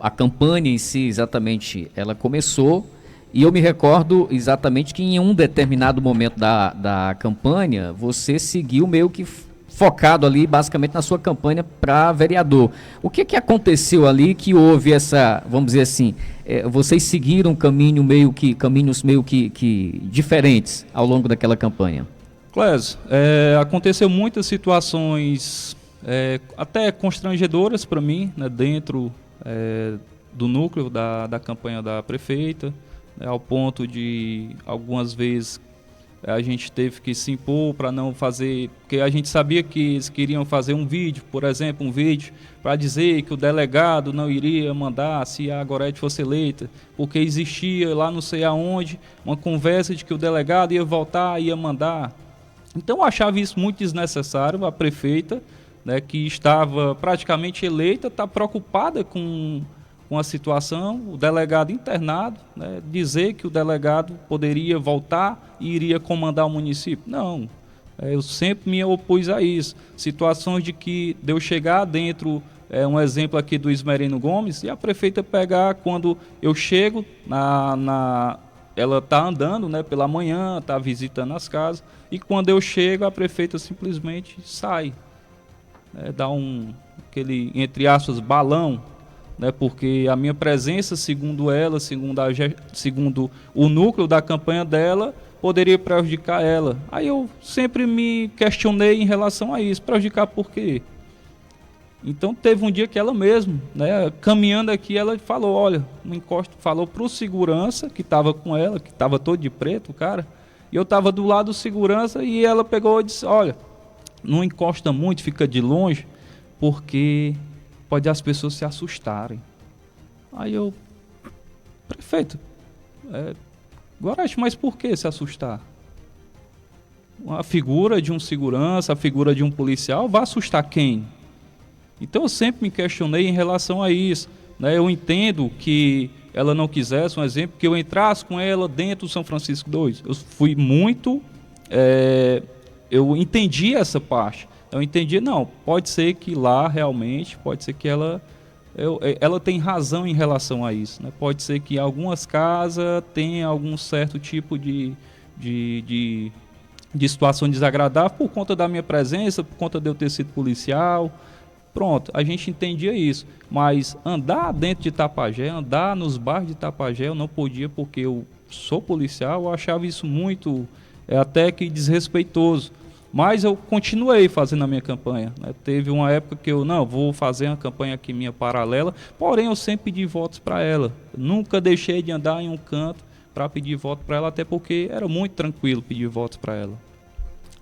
A campanha em si exatamente ela começou. E eu me recordo exatamente que em um determinado momento da campanha, você seguiu meio que focado ali basicamente na sua campanha para vereador. O que aconteceu ali que houve essa, vamos dizer assim, vocês seguiram caminhos meio que diferentes ao longo daquela campanha? Clésio, aconteceu muitas situações até constrangedoras para mim, né, dentro do núcleo da campanha da prefeita, ao ponto de algumas vezes a gente teve que se impor para não fazer, porque a gente sabia que eles queriam fazer um vídeo, por exemplo, para dizer que o delegado não iria mandar se a Gorete fosse eleita, porque existia lá não sei aonde uma conversa de que o delegado ia voltar, ia mandar. Então eu achava isso muito desnecessário. A prefeita, né, que estava praticamente eleita, está preocupada com a situação, o delegado internado, né, dizer que o delegado poderia voltar e iria comandar o município. Não, eu sempre me opus a isso. Situações de eu chegar dentro, um exemplo aqui do Ismerino Gomes, e a prefeita pegar quando eu chego, ela está andando, né, pela manhã, está visitando as casas, e quando eu chego a prefeita simplesmente sai, dá aquele, entre aspas, balão, né, porque a minha presença, segundo ela, segundo o núcleo da campanha dela, poderia prejudicar ela. Aí eu sempre me questionei em relação a isso, prejudicar por quê? Então teve um dia que ela mesma, né, caminhando aqui, ela falou, olha, não encosta, falou pro segurança que estava com ela, que estava todo de preto, cara, e eu estava do lado do segurança e ela pegou e disse, olha, não encosta muito, fica de longe, porque pode as pessoas se assustarem. Aí eu, prefeito, Gorete, mas por que se assustar? A figura de um segurança, a figura de um policial, vai assustar quem? Então eu sempre me questionei em relação a isso, né? Eu entendo que ela não quisesse, um exemplo, que eu entrasse com ela dentro do São Francisco II. Eu fui muito... eu entendi essa parte. Eu entendi, não, pode ser que lá realmente, pode ser que ela tem razão em relação a isso, né? Pode ser que algumas casas tenham algum certo tipo de situação desagradável por conta da minha presença, por conta de eu ter sido policial. Pronto, a gente entendia isso. Mas andar dentro de Itapajé, andar nos bairros de Itapajé, eu não podia porque eu sou policial, eu achava isso muito, até que desrespeitoso. Mas eu continuei fazendo a minha campanha, né? Teve uma época que eu, não, vou fazer uma campanha aqui minha paralela, porém eu sempre pedi votos para ela. Nunca deixei de andar em um canto para pedir voto para ela, até porque era muito tranquilo pedir votos para ela.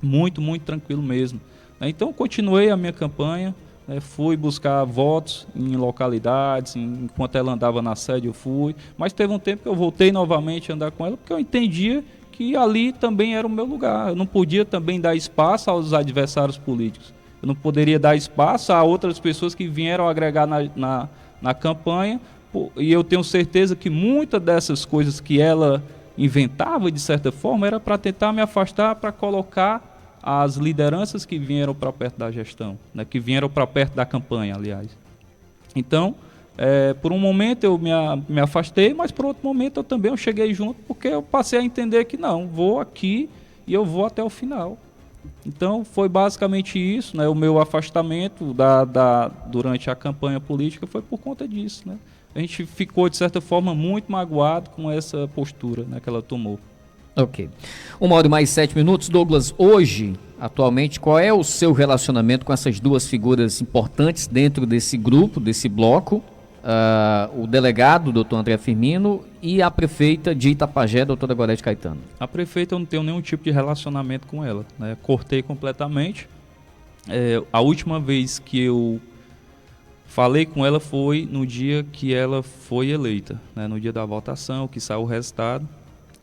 Muito, muito tranquilo mesmo. Então eu continuei a minha campanha, fui buscar votos em localidades, enquanto ela andava na sede eu fui, mas teve um tempo que eu voltei novamente a andar com ela, porque eu entendia que ali também era o meu lugar. Eu não podia também dar espaço aos adversários políticos. Eu não poderia dar espaço a outras pessoas que vieram agregar na campanha, e eu tenho certeza que muitas dessas coisas que ela inventava, de certa forma, era para tentar me afastar, para colocar as lideranças que vieram para perto da gestão, né, que vieram para perto da campanha, aliás. Então, por um momento eu me afastei, mas por outro momento eu cheguei junto, porque eu passei a entender que não, vou aqui e eu vou até o final. Então foi basicamente isso, né? O meu afastamento durante a campanha política foi por conta disso, né? A gente ficou, de certa forma, muito magoado com essa postura, né, que ela tomou. Ok. 1h mais 7 minutos. Douglas, hoje, atualmente, qual é o seu relacionamento com essas duas figuras importantes dentro desse grupo, desse bloco? O delegado, doutor André Firmino, e a prefeita de Itapajé, doutora Gorete Caetano. A prefeita, eu não tenho nenhum tipo de relacionamento com ela, né? Cortei completamente. A última vez que eu falei com ela foi no dia que ela foi eleita, né? No dia da votação, que saiu o resultado.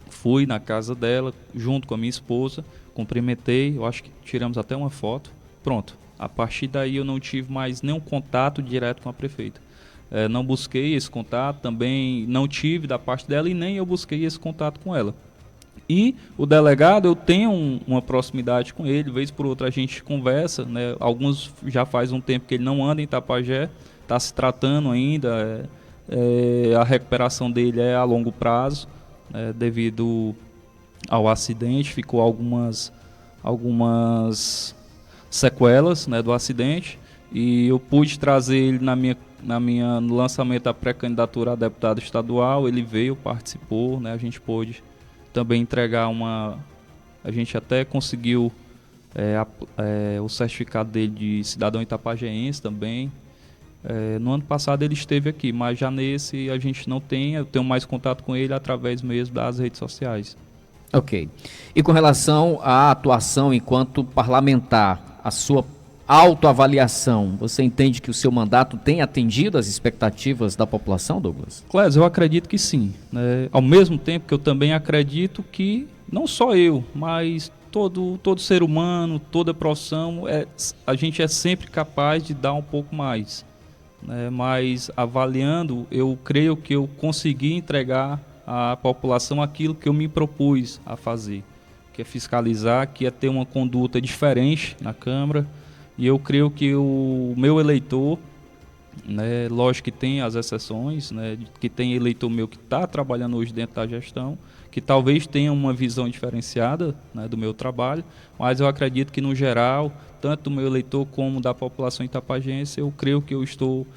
Fui na casa dela, junto com a minha esposa, cumprimentei, eu acho que tiramos até uma foto. Pronto. A partir daí eu não tive mais nenhum contato direto com a prefeita. Não busquei esse contato, também não tive da parte dela e nem eu busquei esse contato com ela. E o delegado, eu tenho uma proximidade com ele, vez por outra a gente conversa, né? Alguns já faz um tempo que ele não anda em Itapajé, está se tratando ainda, a recuperação dele é a longo prazo, devido ao acidente, ficou algumas sequelas, né, do acidente, e eu pude trazer ele no lançamento da pré-candidatura a deputado estadual, ele veio, participou, né, a gente pôde também entregar a gente até conseguiu o certificado dele de cidadão itapajeense também. No ano passado ele esteve aqui, mas já nesse a gente não tem, eu tenho mais contato com ele através mesmo das redes sociais. Ok. E com relação à atuação enquanto parlamentar, a sua autoavaliação, você entende que o seu mandato tem atendido as expectativas da população, Douglas? Clésio, eu acredito que sim, né? Ao mesmo tempo que eu também acredito que, não só eu, mas todo ser humano, toda profissão, a gente é sempre capaz de dar um pouco mais, né? Mas avaliando, eu creio que eu consegui entregar à população aquilo que eu me propus a fazer, que é fiscalizar, que é ter uma conduta diferente na Câmara. E eu creio que o meu eleitor, né, lógico que tem as exceções, né, que tem eleitor meu que está trabalhando hoje dentro da gestão, que talvez tenha uma visão diferenciada, né, do meu trabalho, mas eu acredito que no geral, tanto do meu eleitor como da população itapajense, eu creio que eu estou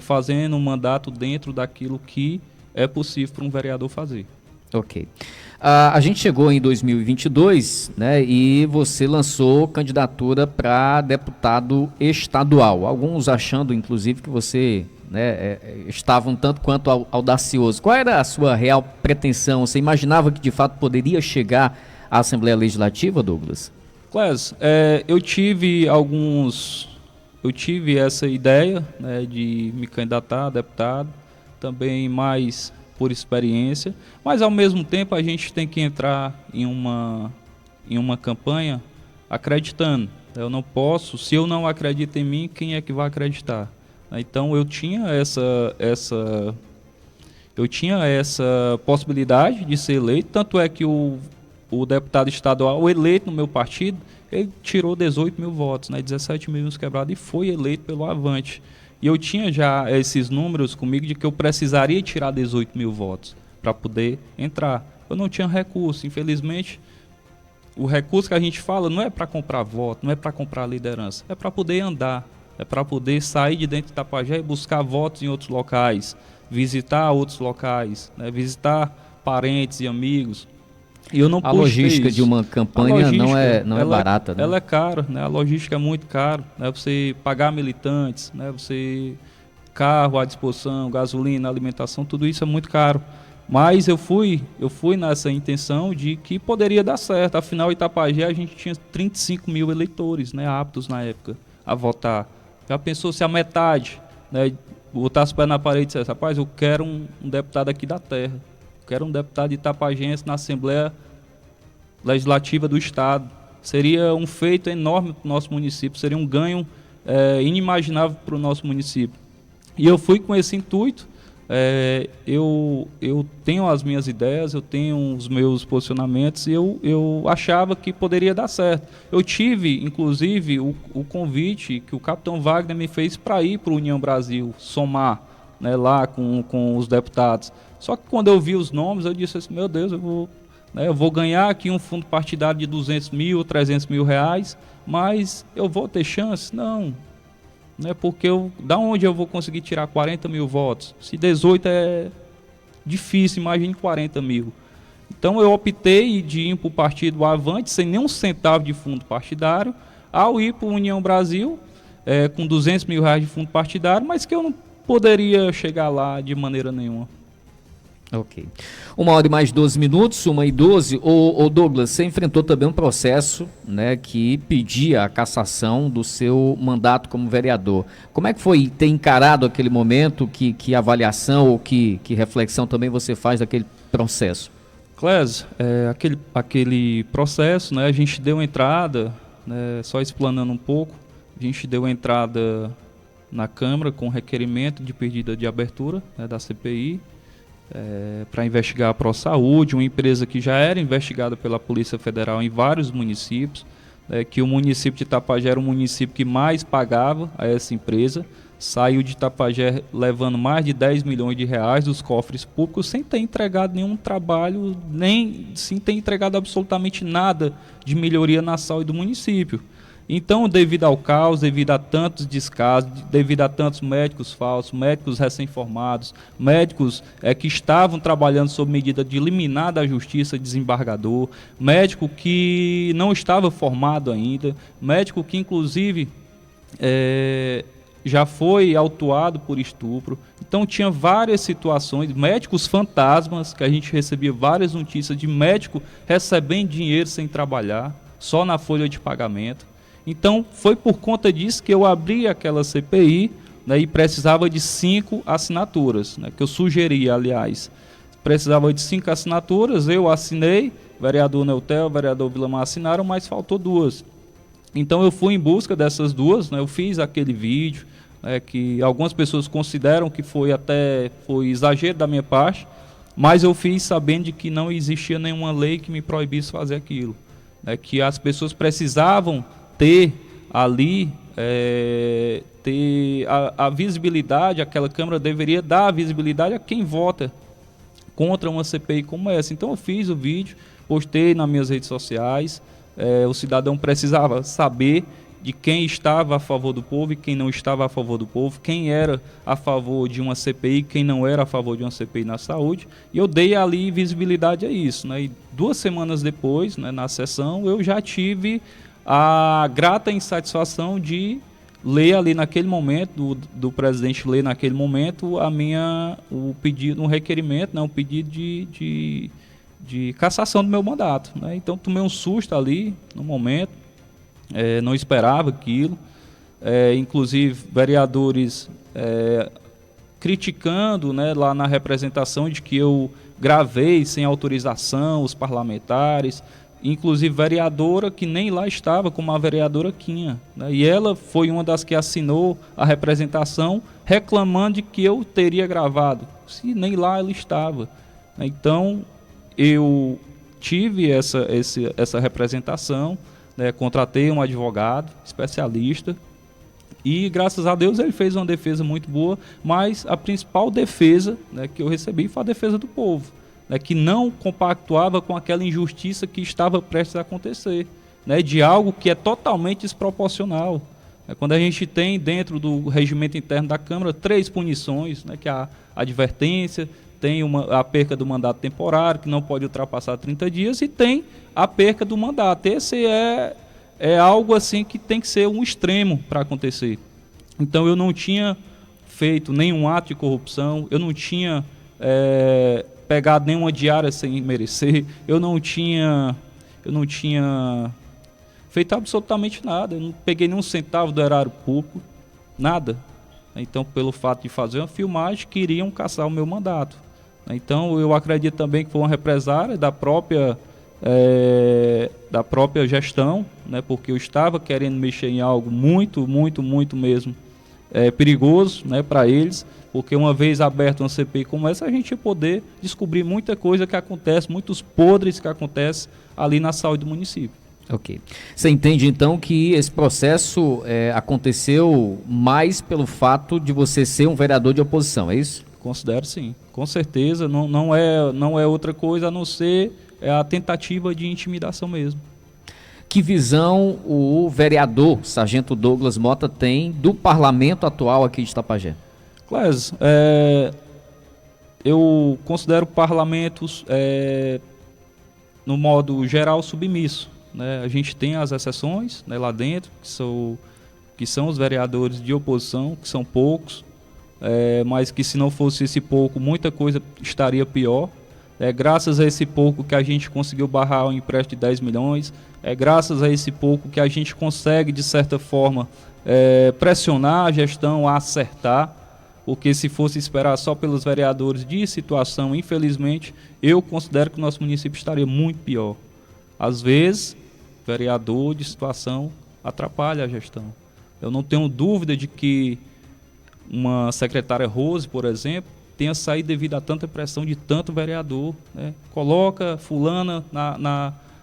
fazendo um mandato dentro daquilo que é possível para um vereador fazer. Ok. A gente chegou em 2022, né, e você lançou candidatura para deputado estadual. Alguns achando, inclusive, que você, né, estava um tanto quanto audacioso. Qual era a sua real pretensão? Você imaginava que, de fato, poderia chegar à Assembleia Legislativa, Douglas? Clésio, eu tive essa ideia, né, de me candidatar a deputado, também mais por experiência, mas ao mesmo tempo a gente tem que entrar em uma campanha acreditando. Eu não posso, se eu não acredito em mim, quem é que vai acreditar? Então eu tinha essa possibilidade de ser eleito, tanto é que o deputado estadual eleito no meu partido, ele tirou 18 mil votos, né, 17 mil quebrados, e foi eleito pelo Avante. E eu tinha já esses números comigo de que eu precisaria tirar 18 mil votos para poder entrar. Eu não tinha recurso, infelizmente. O recurso que a gente fala não é para comprar voto, não é para comprar liderança, é para poder andar, é para poder sair de dentro de Itapajé e buscar votos em outros locais, visitar outros locais, né, visitar parentes e amigos. E eu não a logística de uma campanha não é barata, né? Ela é cara, né? A logística é muito cara, né? Você pagar militantes, né? Você carro à disposição, gasolina, alimentação, tudo isso é muito caro. Mas eu fui nessa intenção de que poderia dar certo. Afinal, em Itapajé a gente tinha 35 mil eleitores, né, aptos na época a votar. Já pensou se a metade, né, botasse o pé na parede e dissesse: rapaz, eu quero um deputado aqui da terra. Quero um deputado itapajense na Assembleia Legislativa do Estado. Seria um feito enorme para o nosso município, seria um ganho inimaginável para o nosso município. E eu fui com esse intuito. Eu tenho as minhas ideias, eu tenho os meus posicionamentos e eu achava que poderia dar certo. Eu tive, inclusive, o convite que o capitão Wagner me fez para ir para o União Brasil, somar, né, lá com os deputados. Só que quando eu vi os nomes, eu disse assim: meu Deus, eu vou ganhar aqui um fundo partidário de 200 mil, 300 mil reais, mas eu vou ter chance? Não. Né, porque da onde eu vou conseguir tirar 40 mil votos? Se 18 é difícil, imagine 40 mil. Então eu optei de ir para o partido Avante, sem nenhum centavo de fundo partidário, ao ir para a União Brasil, com 200 mil reais de fundo partidário, mas que eu não poderia chegar lá de maneira nenhuma. Ok. 1h e mais 12 minutos, 1h12. Ô Douglas, você enfrentou também um processo, né, que pedia a cassação do seu mandato como vereador. Como é que foi ter encarado aquele momento? Que avaliação ou que reflexão também você faz daquele processo? Clésio, aquele processo, né, a gente deu entrada, né, só explanando um pouco, a gente deu entrada na Câmara com requerimento de pedida de abertura, né, da CPI, para investigar a ProSaúde, uma empresa que já era investigada pela Polícia Federal em vários municípios, que o município de Itapajé era o município que mais pagava a essa empresa, saiu de Itapajé levando mais de 10 milhões de reais dos cofres públicos sem ter entregado nenhum trabalho, nem sem ter entregado absolutamente nada de melhoria na saúde do município. Então, devido ao caos, devido a tantos descasos, devido a tantos médicos falsos, médicos recém-formados, médicos que estavam trabalhando sob medida de liminar da justiça, desembargador, médico que não estava formado ainda, médico que inclusive já foi autuado por estupro. Então tinha várias situações, médicos fantasmas, que a gente recebia várias notícias de médico recebendo dinheiro sem trabalhar, só na folha de pagamento. Então, foi por conta disso que eu abri aquela CPI, né, e precisava de 5 assinaturas, né, que eu sugeri, aliás. Precisava de 5 assinaturas, eu assinei, vereador Neutel, vereador Vilamar assinaram, mas faltou 2. Então, eu fui em busca dessas 2, né, eu fiz aquele vídeo, que algumas pessoas consideram que foi exagero da minha parte, mas eu fiz sabendo de que não existia nenhuma lei que me proibisse fazer aquilo. Né, que as pessoas precisavam ter ali, ter a visibilidade, aquela Câmara deveria dar a visibilidade a quem vota contra uma CPI como essa. Então eu fiz o vídeo, postei nas minhas redes sociais, o cidadão precisava saber de quem estava a favor do povo e quem não estava a favor do povo, quem era a favor de uma CPI, quem não era a favor de uma CPI na saúde, e eu dei ali visibilidade a isso. Né? E 2 semanas depois, né, na sessão, eu já tive a grata insatisfação de ler ali naquele momento, do presidente ler naquele momento o pedido, um requerimento, né, um pedido de cassação do meu mandato. Né? Então tomei um susto ali no momento, não esperava aquilo, inclusive vereadores criticando, né, lá na representação de que eu gravei sem autorização os parlamentares, inclusive vereadora que nem lá estava, como a vereadora Quinha, né? E ela foi uma das que assinou a representação reclamando de que eu teria gravado, se nem lá ela estava. Então eu tive essa representação, né? Contratei um advogado especialista e graças a Deus ele fez uma defesa muito boa, mas a principal defesa, né, que eu recebi foi a defesa do povo. Né, que não compactuava com aquela injustiça que estava prestes a acontecer, né, de algo que é totalmente desproporcional. Quando a gente tem dentro do regimento interno da Câmara 3 punições, né, que é a advertência, tem a perca do mandato temporário, que não pode ultrapassar 30 dias, e tem a perca do mandato. Esse é algo assim que tem que ser um extremo para acontecer. Então eu não tinha feito nenhum ato de corrupção, eu não tinha pegado nenhuma diária sem merecer, eu não tinha feito absolutamente nada, eu não peguei nenhum centavo do erário público, nada. Então, pelo fato de fazer uma filmagem, queriam caçar o meu mandato. Então, eu acredito também que foi uma represária da própria gestão, né, porque eu estava querendo mexer em algo muito mesmo perigoso, né, para eles, porque uma vez aberta uma CPI como essa, a gente ia poder descobrir muita coisa que acontece, muitos podres que acontecem ali na saúde do município. Ok. Você entende então que esse processo aconteceu mais pelo fato de você ser um vereador de oposição, é isso? Considero sim, com certeza, não é outra coisa a não ser a tentativa de intimidação mesmo. Que visão o vereador Sargento Douglas Mota tem do parlamento atual aqui de Itapajé? Clésio, eu considero parlamentos, no modo geral, submisso. Né? A gente tem as exceções, né, lá dentro, que são os vereadores de oposição, que são poucos, mas que se não fosse esse pouco, muita coisa estaria pior. É graças a esse pouco que a gente conseguiu barrar o empréstimo de 10 milhões, é graças a esse pouco que a gente consegue, de certa forma, pressionar a gestão a acertar. porque se fosse esperar só pelos vereadores de situação, infelizmente, eu considero que o nosso município estaria muito pior. Às vezes, vereador de situação atrapalha a gestão. Eu não tenho dúvida de que uma secretária Rose, por exemplo, tenha saído devido a tanta pressão de tanto vereador, né? Coloca fulana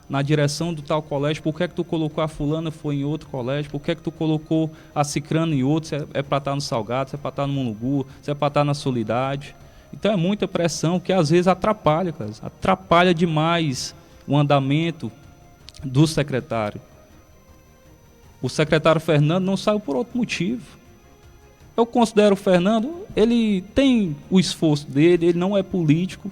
na direção do tal colégio, por que é que tu colocou a fulana foi em outro colégio, por que é que tu colocou a cicrana em outro, se é para estar no Salgado, se é para estar no Mulungu, se é para estar na Solidade. Então é muita pressão que às vezes atrapalha, cara, atrapalha demais o andamento do secretário. O secretário Fernando não saiu por outro motivo. Eu considero o Fernando, ele tem o esforço dele, ele não é político,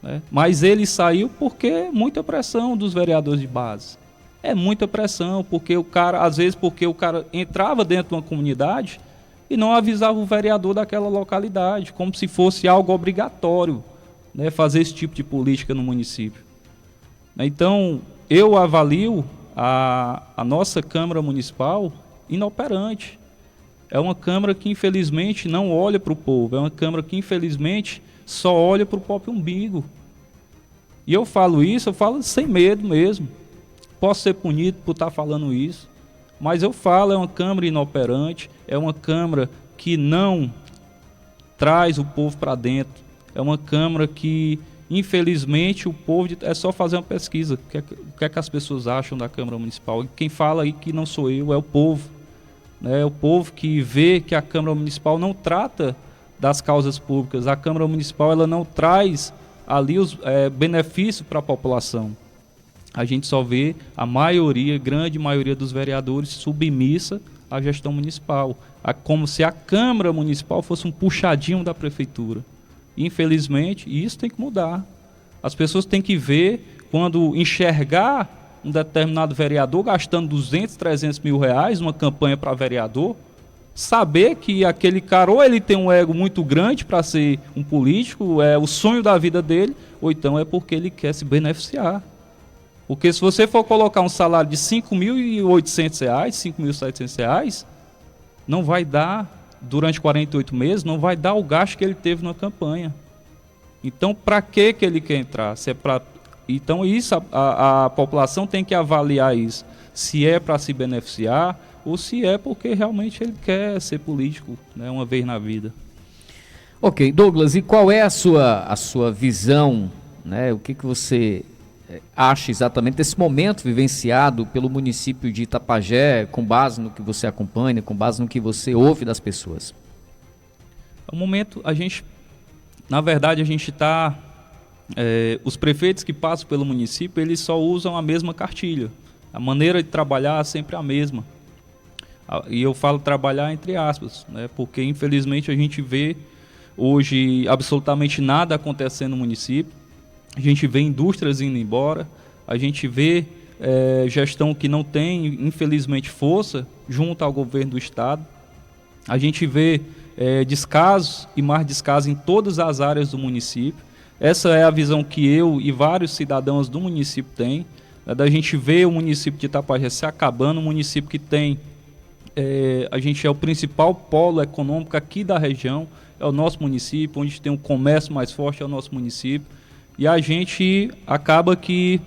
né? Mas ele saiu porque muita pressão dos vereadores de base. É muita pressão, porque o cara, às vezes porque o cara entrava dentro de uma comunidade e não avisava o vereador daquela localidade, como se fosse algo obrigatório, né, fazer esse tipo de política no município. Então, eu avalio a nossa Câmara Municipal inoperante. É uma Câmara que, infelizmente, não olha para o povo. É uma Câmara que, infelizmente, só olha para o próprio umbigo. E eu falo isso, eu falo sem medo mesmo. Posso ser punido por estar falando isso. Mas eu falo, é uma Câmara inoperante, é uma Câmara que não traz o povo para dentro. É uma Câmara que, infelizmente, o povo... É só fazer uma pesquisa. O que é que as pessoas acham da Câmara Municipal? E quem fala aí que não sou eu, é o povo. É o povo que vê que a Câmara Municipal não trata das causas públicas. A Câmara Municipal ela não traz ali os benefícios para a população. A gente só vê a maioria, grande maioria dos vereadores submissa à gestão municipal. Como se a Câmara Municipal fosse um puxadinho da Prefeitura. Infelizmente, isso tem que mudar. As pessoas têm que ver, quando enxergar um determinado vereador gastando 200, 300 mil reais numa campanha para vereador, saber que aquele cara ou ele tem um ego muito grande para ser um político, é o sonho da vida dele, ou então é porque ele quer se beneficiar. Porque se você for colocar um salário de R$ 5.800, R$ 5.700, não vai dar, durante 48 meses, não vai dar o gasto que ele teve na campanha. Então, para que ele quer entrar? Se é para... Então, isso a população tem que avaliar isso. Se é para se beneficiar ou se é porque realmente ele quer ser político, né, uma vez na vida. Ok, Douglas, e qual é a sua visão, né? O que você acha exatamente desse momento vivenciado pelo município de Itapajé, com base no que você acompanha, com base no que você ouve das pessoas? No momento, na verdade, a gente está... os prefeitos que passam pelo município, eles só usam a mesma cartilha. A maneira de trabalhar é sempre a mesma. E eu falo trabalhar entre aspas, né? Porque infelizmente a gente vê hoje absolutamente nada acontecendo no município. A gente vê indústrias indo embora, a gente vê gestão que não tem, infelizmente, força junto ao governo do estado. A gente vê descasos e mais descasos em todas as áreas do município. Essa é a visão que eu e vários cidadãos do município têm, da gente ver o município de Itapajé se acabando, um município que tem, a gente é o principal polo econômico aqui da região, é o nosso município, onde tem um comércio mais forte é o nosso município, e a gente acaba que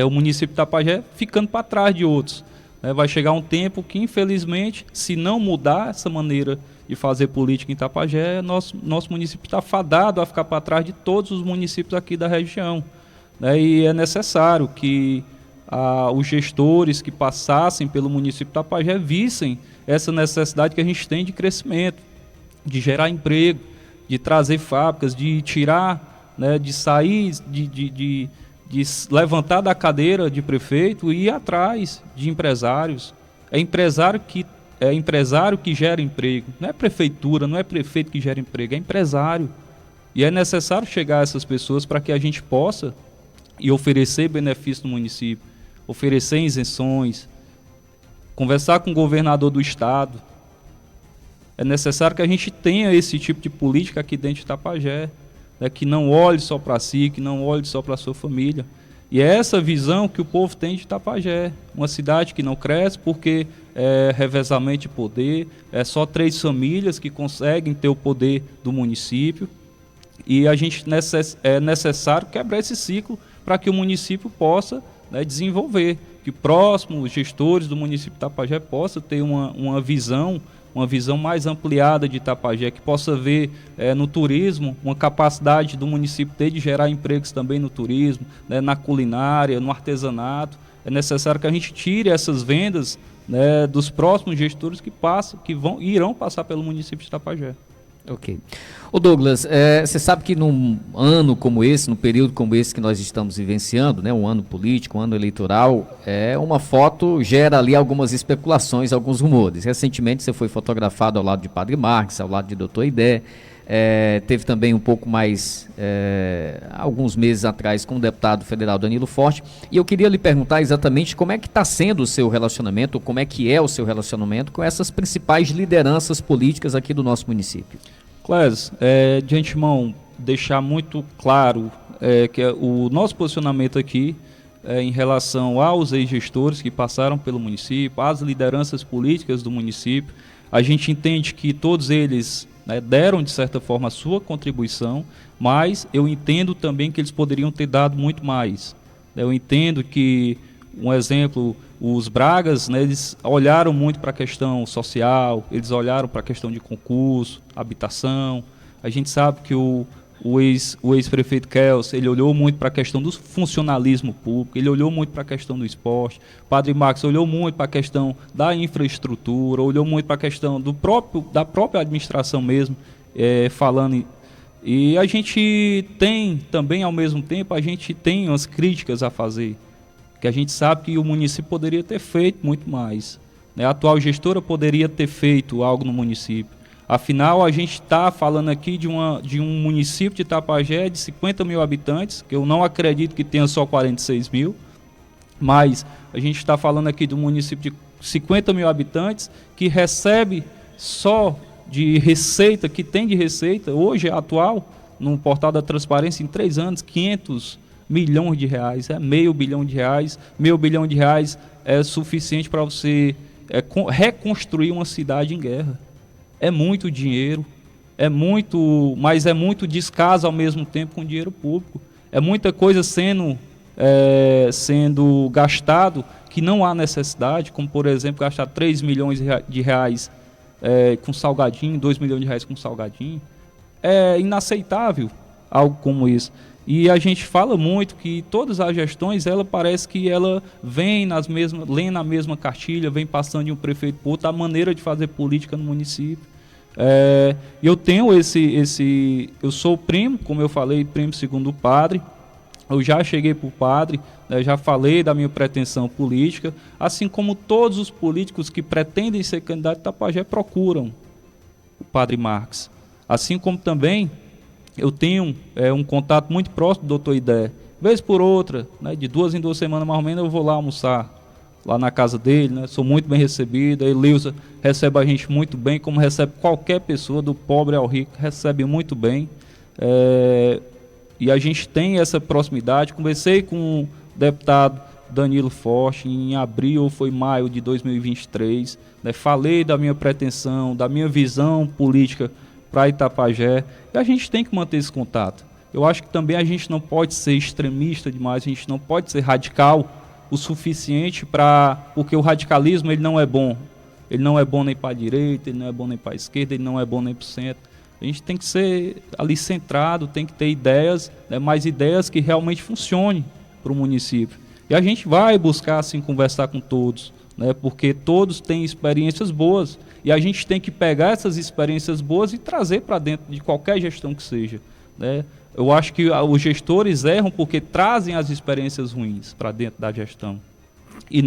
o município de Itapajé ficando para trás de outros. Vai chegar um tempo que, infelizmente, se não mudar essa maneira de fazer política em Itapajé, nosso município está fadado a ficar para trás de todos os municípios aqui da região. E é necessário que os gestores que passassem pelo município de Itapajé vissem essa necessidade que a gente tem de crescimento, de gerar emprego, de trazer fábricas, de tirar, de sair, de levantar da cadeira de prefeito e ir atrás de empresários. É empresário que gera emprego. Não é prefeitura, não é prefeito que gera emprego, é empresário. E é necessário chegar a essas pessoas para que a gente possa e oferecer benefícios no município, oferecer isenções, conversar com o governador do estado. É necessário que a gente tenha esse tipo de política aqui dentro de Itapajé, que não olhe só para si, que não olhe só para a sua família. E é essa visão que o povo tem de Itapajé, uma cidade que não cresce porque revezamento de poder, é só 3 famílias que conseguem ter o poder do município, e a gente é necessário quebrar esse ciclo para que o município possa, né, desenvolver, que próximos gestores do município de Itapajé possam ter uma visão mais ampliada de Itapajé, que possa ver no turismo uma capacidade do município ter de gerar empregos também no turismo, né, na culinária, no artesanato. É necessário que a gente tire essas vendas, né, dos próximos gestores que irão passar pelo município de Itapajé. Ok. Ô Douglas, você sabe que num ano como esse, num período como esse que nós estamos vivenciando, né, um ano político, um ano eleitoral, uma foto gera ali algumas especulações, alguns rumores. Recentemente você foi fotografado ao lado de Padre Marques, ao lado de Dr. Idé, teve também um pouco mais, alguns meses atrás, com o deputado federal Danilo Forte, e eu queria lhe perguntar exatamente como é que está sendo o seu relacionamento, como é que é o seu relacionamento com essas principais lideranças políticas aqui do nosso município. Clésio, de antemão, deixar muito claro que o nosso posicionamento aqui em relação aos ex-gestores que passaram pelo município, às lideranças políticas do município, a gente entende que todos eles, né, deram, de certa forma, a sua contribuição, mas eu entendo também que eles poderiam ter dado muito mais. Eu entendo que, um exemplo, os Bragas, né, eles olharam muito para a questão social, eles olharam para a questão de concurso, habitação. A gente sabe que o ex-prefeito Kels, ele olhou muito para a questão do funcionalismo público, ele olhou muito para a questão do esporte. Padre Marques olhou muito para a questão da infraestrutura, olhou muito para a questão da própria administração mesmo, falando. E a gente tem também, ao mesmo tempo, a gente tem umas críticas a fazer, que a gente sabe que o município poderia ter feito muito mais, né? A atual gestora poderia ter feito algo no município. Afinal, a gente está falando aqui de um município de Itapajé de 50 mil habitantes, que eu não acredito que tenha só 46 mil, mas a gente está falando aqui de um município de 50 mil habitantes que recebe só de receita, que tem de receita, hoje é atual, no portal da transparência, em 3 anos, 500 milhões de reais, meio bilhão de reais. Meio bilhão de reais é suficiente para você reconstruir uma cidade em guerra. É muito dinheiro, mas é muito descaso ao mesmo tempo com dinheiro público. É muita coisa sendo gastado que não há necessidade, como, por exemplo, gastar 3 milhões de reais com salgadinho, 2 milhões de reais com salgadinho. É inaceitável algo como isso. E a gente fala muito que todas as gestões, ela parece que ela vem lê na mesma cartilha, vem passando de um prefeito para outro, a maneira de fazer política no município. Eu tenho eu sou primo, como eu falei, primo segundo o padre. Eu já cheguei para o padre, né, já falei da minha pretensão política, assim como todos os políticos que pretendem ser candidato a Itapajé procuram o Padre Marques. Assim como também eu tenho um contato muito próximo do Dr. Idé. Vez por outra, né, de 2 em 2 semanas mais ou menos, eu vou lá almoçar, lá na casa dele, né, sou muito bem recebido. A Eleusa recebe a gente muito bem, como recebe qualquer pessoa, do pobre ao rico, recebe muito bem. E a gente tem essa proximidade. Conversei com o deputado Danilo Forte em abril ou foi maio de 2023, né, falei da minha pretensão, da minha visão política para Itapajé, e a gente tem que manter esse contato. Eu acho que também a gente não pode ser extremista demais, a gente não pode ser radical o suficiente porque o radicalismo ele não é bom. Ele não é bom nem para a direita, ele não é bom nem para a esquerda, ele não é bom nem para o centro. A gente tem que ser ali centrado, tem que ter ideias, né, mais ideias que realmente funcionem para o município. E a gente vai buscar assim conversar com todos, né, porque todos têm experiências boas. E a gente tem que pegar essas experiências boas e trazer para dentro de qualquer gestão que seja, né? Eu acho que os gestores erram porque trazem as experiências ruins para dentro da gestão. E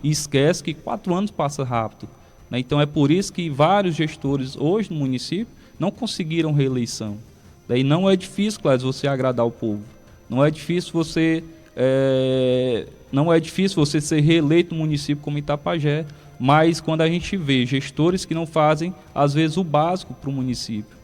esquece que 4 anos passa rápido, né? Então é por isso que vários gestores hoje no município não conseguiram reeleição. Daí não é difícil, Clésio, você agradar o povo. Não é difícil você ser reeleito no município como Itapajé. Mas quando a gente vê gestores que não fazem, às vezes, o básico para o município.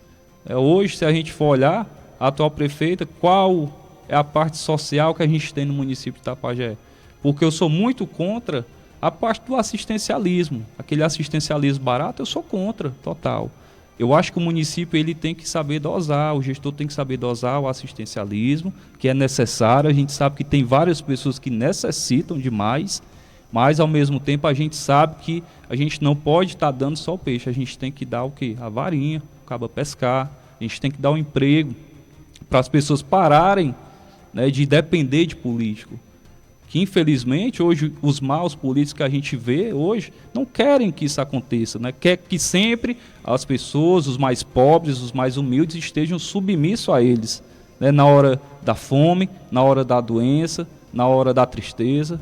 Hoje, se a gente for olhar, a atual prefeita, qual é a parte social que a gente tem no município de Itapajé? Porque eu sou muito contra a parte do assistencialismo, aquele assistencialismo barato, eu sou contra, total. Eu acho que o município ele tem que saber dosar, o gestor tem que saber dosar o assistencialismo, que é necessário. A gente sabe que tem várias pessoas que necessitam de mais, mas ao mesmo tempo a gente sabe que a gente não pode estar dando só o peixe, a gente tem que dar o quê? A varinha, o cabo pescar, a gente tem que dar um emprego para as pessoas pararem, né, de depender de político. Que infelizmente hoje os maus políticos que a gente vê hoje não querem que isso aconteça, né? Quer que sempre as pessoas, os mais pobres, os mais humildes estejam submissos a eles, né? Na hora da fome, na hora da doença, na hora da tristeza.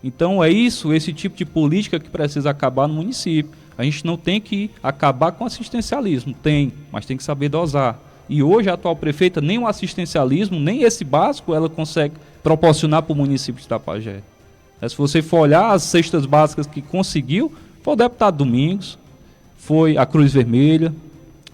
Então é isso, esse tipo de política que precisa acabar no município. A gente não tem que acabar com o assistencialismo, mas tem que saber dosar. E hoje a atual prefeita, nem o assistencialismo, nem esse básico, ela consegue proporcionar para o município de Itapajé. Se você for olhar as cestas básicas que conseguiu, foi o deputado Domingos, foi a Cruz Vermelha,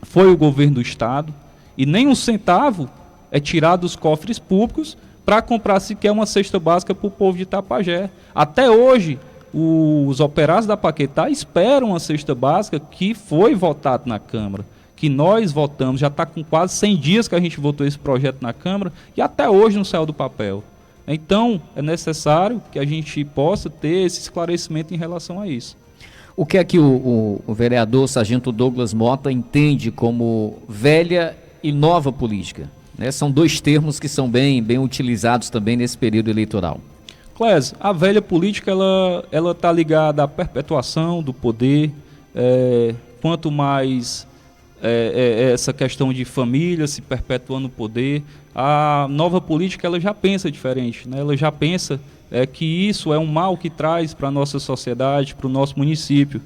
foi o governo do estado, e nem um centavo é tirado dos cofres públicos para comprar sequer uma cesta básica para o povo de Itapajé. Até hoje, os operários da Paquetá esperam a cesta básica que foi votada na Câmara, que nós votamos, já está com quase 100 dias que a gente votou esse projeto na Câmara, e até hoje não saiu do papel. Então, é necessário que a gente possa ter esse esclarecimento em relação a isso. O que é que o vereador Sargento Douglas Mota entende como velha e nova política? Né? São dois termos que são bem utilizados também nesse período eleitoral. Clésio, a velha política ela está ligada à perpetuação do poder, quanto mais essa questão de família se perpetuando o poder. A nova política ela já pensa diferente, né? Ela já pensa que isso é um mal que traz para a nossa sociedade, para o nosso município.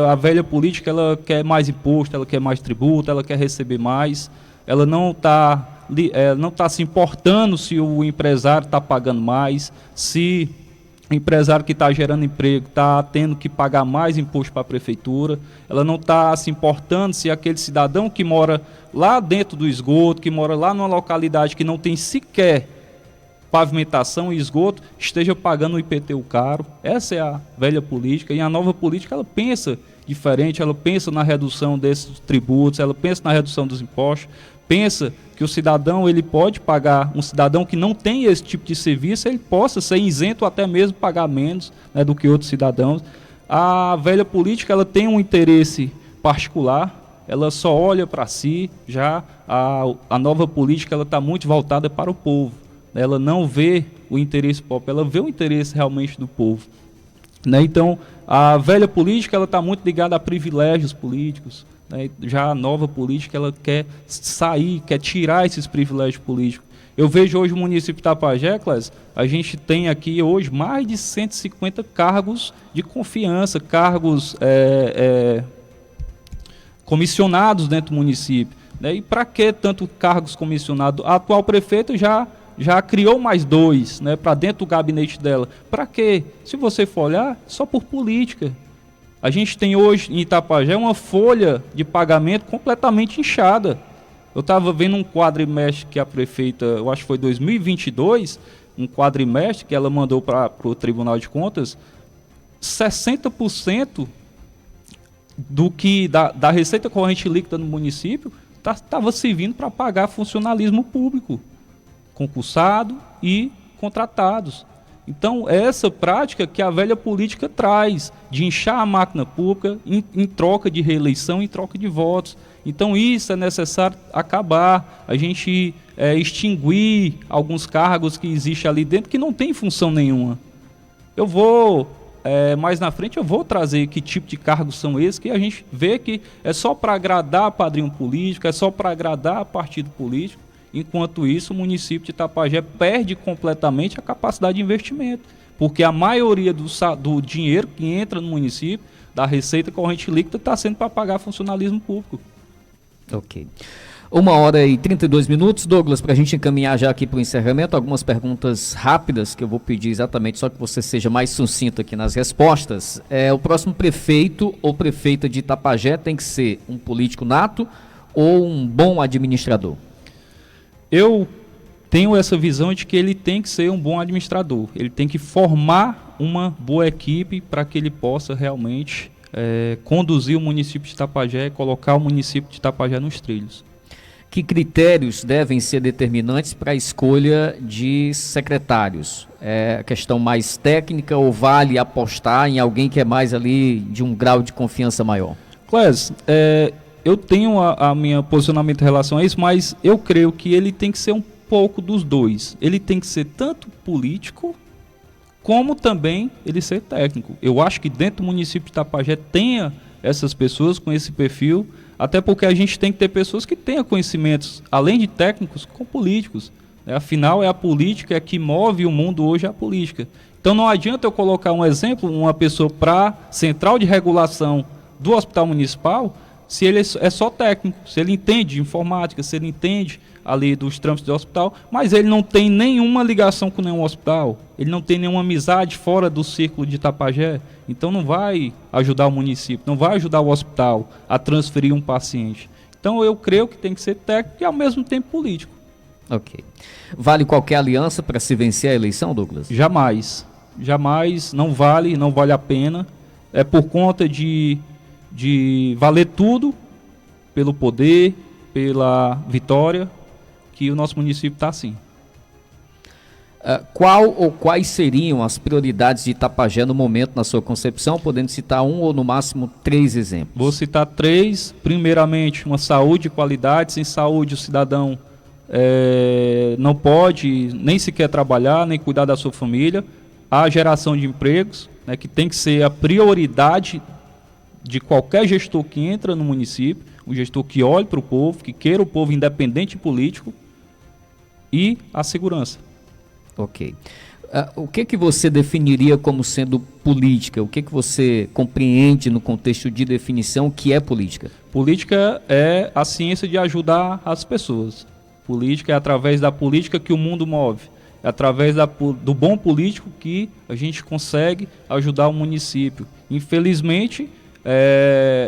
A velha política ela quer mais imposto, ela quer mais tributo, ela quer receber mais, ela não está se importando se o empresário está pagando mais, se o empresário que está gerando emprego está tendo que pagar mais imposto para a prefeitura, ela não está se importando se aquele cidadão que mora lá dentro do esgoto, que mora lá numa localidade que não tem sequer pavimentação e esgoto, esteja pagando o IPTU caro. Essa é a velha política, e a nova política ela pensa diferente, ela pensa na redução desses tributos, ela pensa na redução dos impostos, pensa que o cidadão ele pode pagar, um cidadão que não tem esse tipo de serviço, ele possa ser isento ou até mesmo pagar menos, né, do que outros cidadãos. A velha política ela tem um interesse particular, ela só olha para si. Já a nova política ela está muito voltada para o povo, né? Ela não vê o interesse próprio, ela vê o interesse realmente do povo, né? Então a velha política ela está muito ligada a privilégios políticos, né? Já a nova política ela quer sair, quer tirar esses privilégios políticos. Eu vejo hoje o município de Itapajé, Clésio, a gente tem aqui hoje mais de 150 cargos de confiança, cargos comissionados dentro do município, né? E para que tanto cargos comissionados? A atual prefeita já criou mais 2, né, para dentro do gabinete dela. Para quê? Se você for olhar, só por política. A gente tem hoje em Itapajé uma folha de pagamento completamente inchada. Eu estava vendo um quadrimestre que a prefeita, eu acho que foi 2022, um quadrimestre que ela mandou para o Tribunal de Contas, 60% do que da receita corrente líquida no município estava servindo para pagar funcionalismo público, concursado e contratados. Então, essa prática que a velha política traz, de inchar a máquina pública em troca de reeleição, em troca de votos. Então, isso é necessário acabar, a gente extinguir alguns cargos que existem ali dentro que não tem função nenhuma. Eu vou, mais na frente, eu vou trazer que tipo de cargos são esses, que a gente vê que é só para agradar padrinho político, é só para agradar partido político. Enquanto isso, o município de Itapajé perde completamente a capacidade de investimento, porque a maioria do dinheiro que entra no município, da receita corrente líquida, está sendo para pagar funcionalismo público. Ok. 1h32, Douglas, para a gente encaminhar já aqui para o encerramento, algumas perguntas rápidas que eu vou pedir exatamente, só que você seja mais sucinto aqui nas respostas. O próximo prefeito ou prefeita de Itapajé tem que ser um político nato ou um bom administrador? Eu tenho essa visão de que ele tem que ser um bom administrador, ele tem que formar uma boa equipe para que ele possa realmente conduzir o município de Itapajé, colocar o município de Itapajé nos trilhos. Que critérios devem ser determinantes para a escolha de secretários? É questão mais técnica ou vale apostar em alguém que é mais ali de um grau de confiança maior? Clés, eu tenho a minha posicionamento em relação a isso, mas eu creio que ele tem que ser um pouco dos dois. Ele tem que ser tanto político, como também ele ser técnico. Eu acho que dentro do município de Itapajé tenha essas pessoas com esse perfil, até porque a gente tem que ter pessoas que tenham conhecimentos, além de técnicos, com políticos. Afinal, é a política que move o mundo hoje, é a política. Então não adianta eu colocar um exemplo, uma pessoa para a central de regulação do hospital municipal, se ele é só técnico, se ele entende de informática, se ele entende ali dos trâmites do hospital, mas ele não tem nenhuma ligação com nenhum hospital, ele não tem nenhuma amizade fora do círculo de Itapajé, então não vai ajudar o município, não vai ajudar o hospital a transferir um paciente. Então eu creio que tem que ser técnico e ao mesmo tempo político. Ok. Vale qualquer aliança para se vencer a eleição, Douglas? Jamais. Jamais, não vale a pena. É por conta de valer tudo pelo poder, pela vitória, que o nosso município está assim. Qual ou quais seriam as prioridades de Itapajé no momento, na sua concepção, podendo citar um ou no máximo 3 exemplos? Vou citar 3. Primeiramente, uma saúde de qualidade. Sem saúde, o cidadão não pode nem sequer trabalhar, nem cuidar da sua família. A geração de empregos, né, que tem que ser a prioridade de qualquer gestor que entra no município, um gestor que olhe para o povo, que queira o povo independente político, e a segurança. Ok. O que você definiria como sendo política? O que você compreende no contexto de definição que é política? Política é a ciência de ajudar as pessoas. Política é através da política que o mundo move. É através do bom político que a gente consegue ajudar o município. Infelizmente,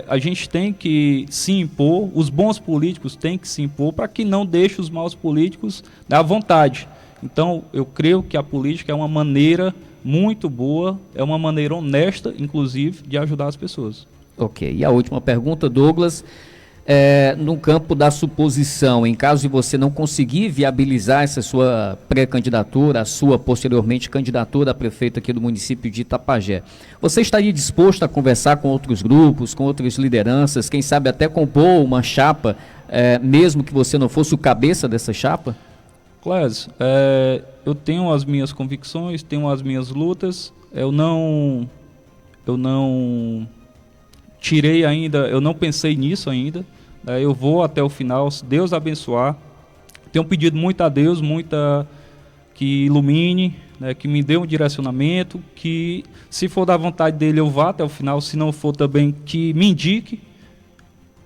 a gente tem que se impor, os bons políticos têm que se impor para que não deixe os maus políticos à vontade. Então, eu creio que a política é uma maneira muito boa, é uma maneira honesta, inclusive, de ajudar as pessoas. Ok. E a última pergunta, Douglas, no campo da suposição, em caso de você não conseguir viabilizar essa sua pré-candidatura, a sua posteriormente candidatura a prefeito aqui do município de Itapajé, você estaria disposto a conversar com outros grupos, com outras lideranças, quem sabe até compor uma chapa, mesmo que você não fosse o cabeça dessa chapa? Clésio, eu tenho as minhas convicções, tenho as minhas lutas, eu não tirei ainda, eu não pensei nisso ainda, eu vou até o final, se Deus abençoar. Tenho pedido muito a Deus, que ilumine, que me dê um direcionamento, que se for da vontade dele eu vá até o final, se não for também que me indique,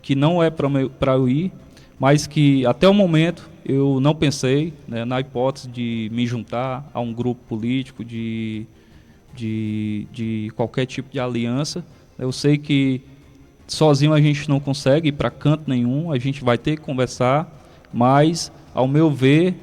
que não é para eu ir, mas que até o momento eu não pensei na hipótese de me juntar a um grupo político, de qualquer tipo de aliança. Eu sei que sozinho a gente não consegue ir para canto nenhum, a gente vai ter que conversar, mas, ao meu ver,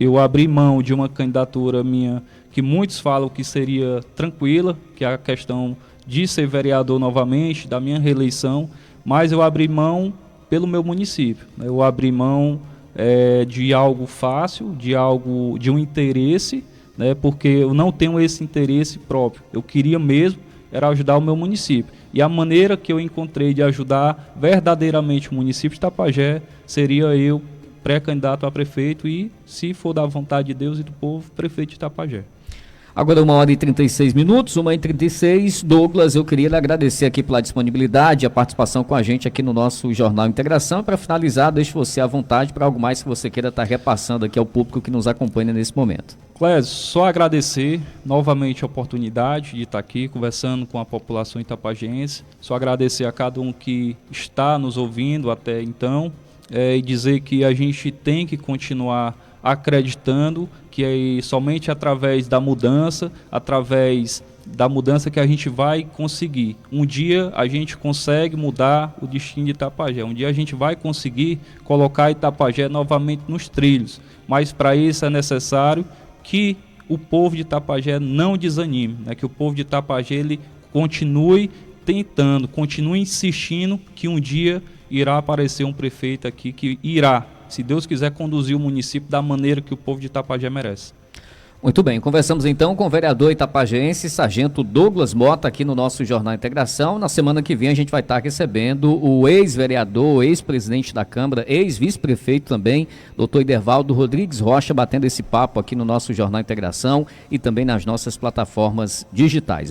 eu abri mão de uma candidatura minha que muitos falam que seria tranquila, que é a questão de ser vereador novamente, da minha reeleição, mas eu abri mão pelo meu município. Eu abri mão de algo fácil, de um interesse, porque eu não tenho esse interesse próprio. Eu queria mesmo era ajudar o meu município. E a maneira que eu encontrei de ajudar verdadeiramente o município de Itapajé seria eu pré-candidato a prefeito e, se for da vontade de Deus e do povo, prefeito de Itapajé. Agora 1h36, 1h36. Douglas, eu queria lhe agradecer aqui pela disponibilidade e a participação com a gente aqui no nosso Jornal Integração. Para finalizar, deixo você à vontade para algo mais que você queira estar repassando aqui ao público que nos acompanha nesse momento. Clésio, só agradecer novamente a oportunidade de estar aqui conversando com a população itapajense. Só agradecer a cada um que está nos ouvindo até então e dizer que a gente tem que continuar acreditando que é somente através da mudança que a gente vai conseguir. Um dia a gente consegue mudar o destino de Itapajé, um dia a gente vai conseguir colocar Itapajé novamente nos trilhos, mas para isso é necessário que o povo de Itapajé não desanime, né? Que o povo de Itapajé ele continue tentando, continue insistindo que um dia irá aparecer um prefeito aqui que irá, se Deus quiser, conduzir o município da maneira que o povo de Itapajé merece. Muito bem, conversamos então com o vereador itapajense, Sargento Douglas Mota, aqui no nosso Jornal Integração. Na semana que vem a gente vai estar recebendo o ex-vereador, ex-presidente da Câmara, ex-vice-prefeito também, doutor Idervaldo Rodrigues Rocha, batendo esse papo aqui no nosso Jornal Integração e também nas nossas plataformas digitais.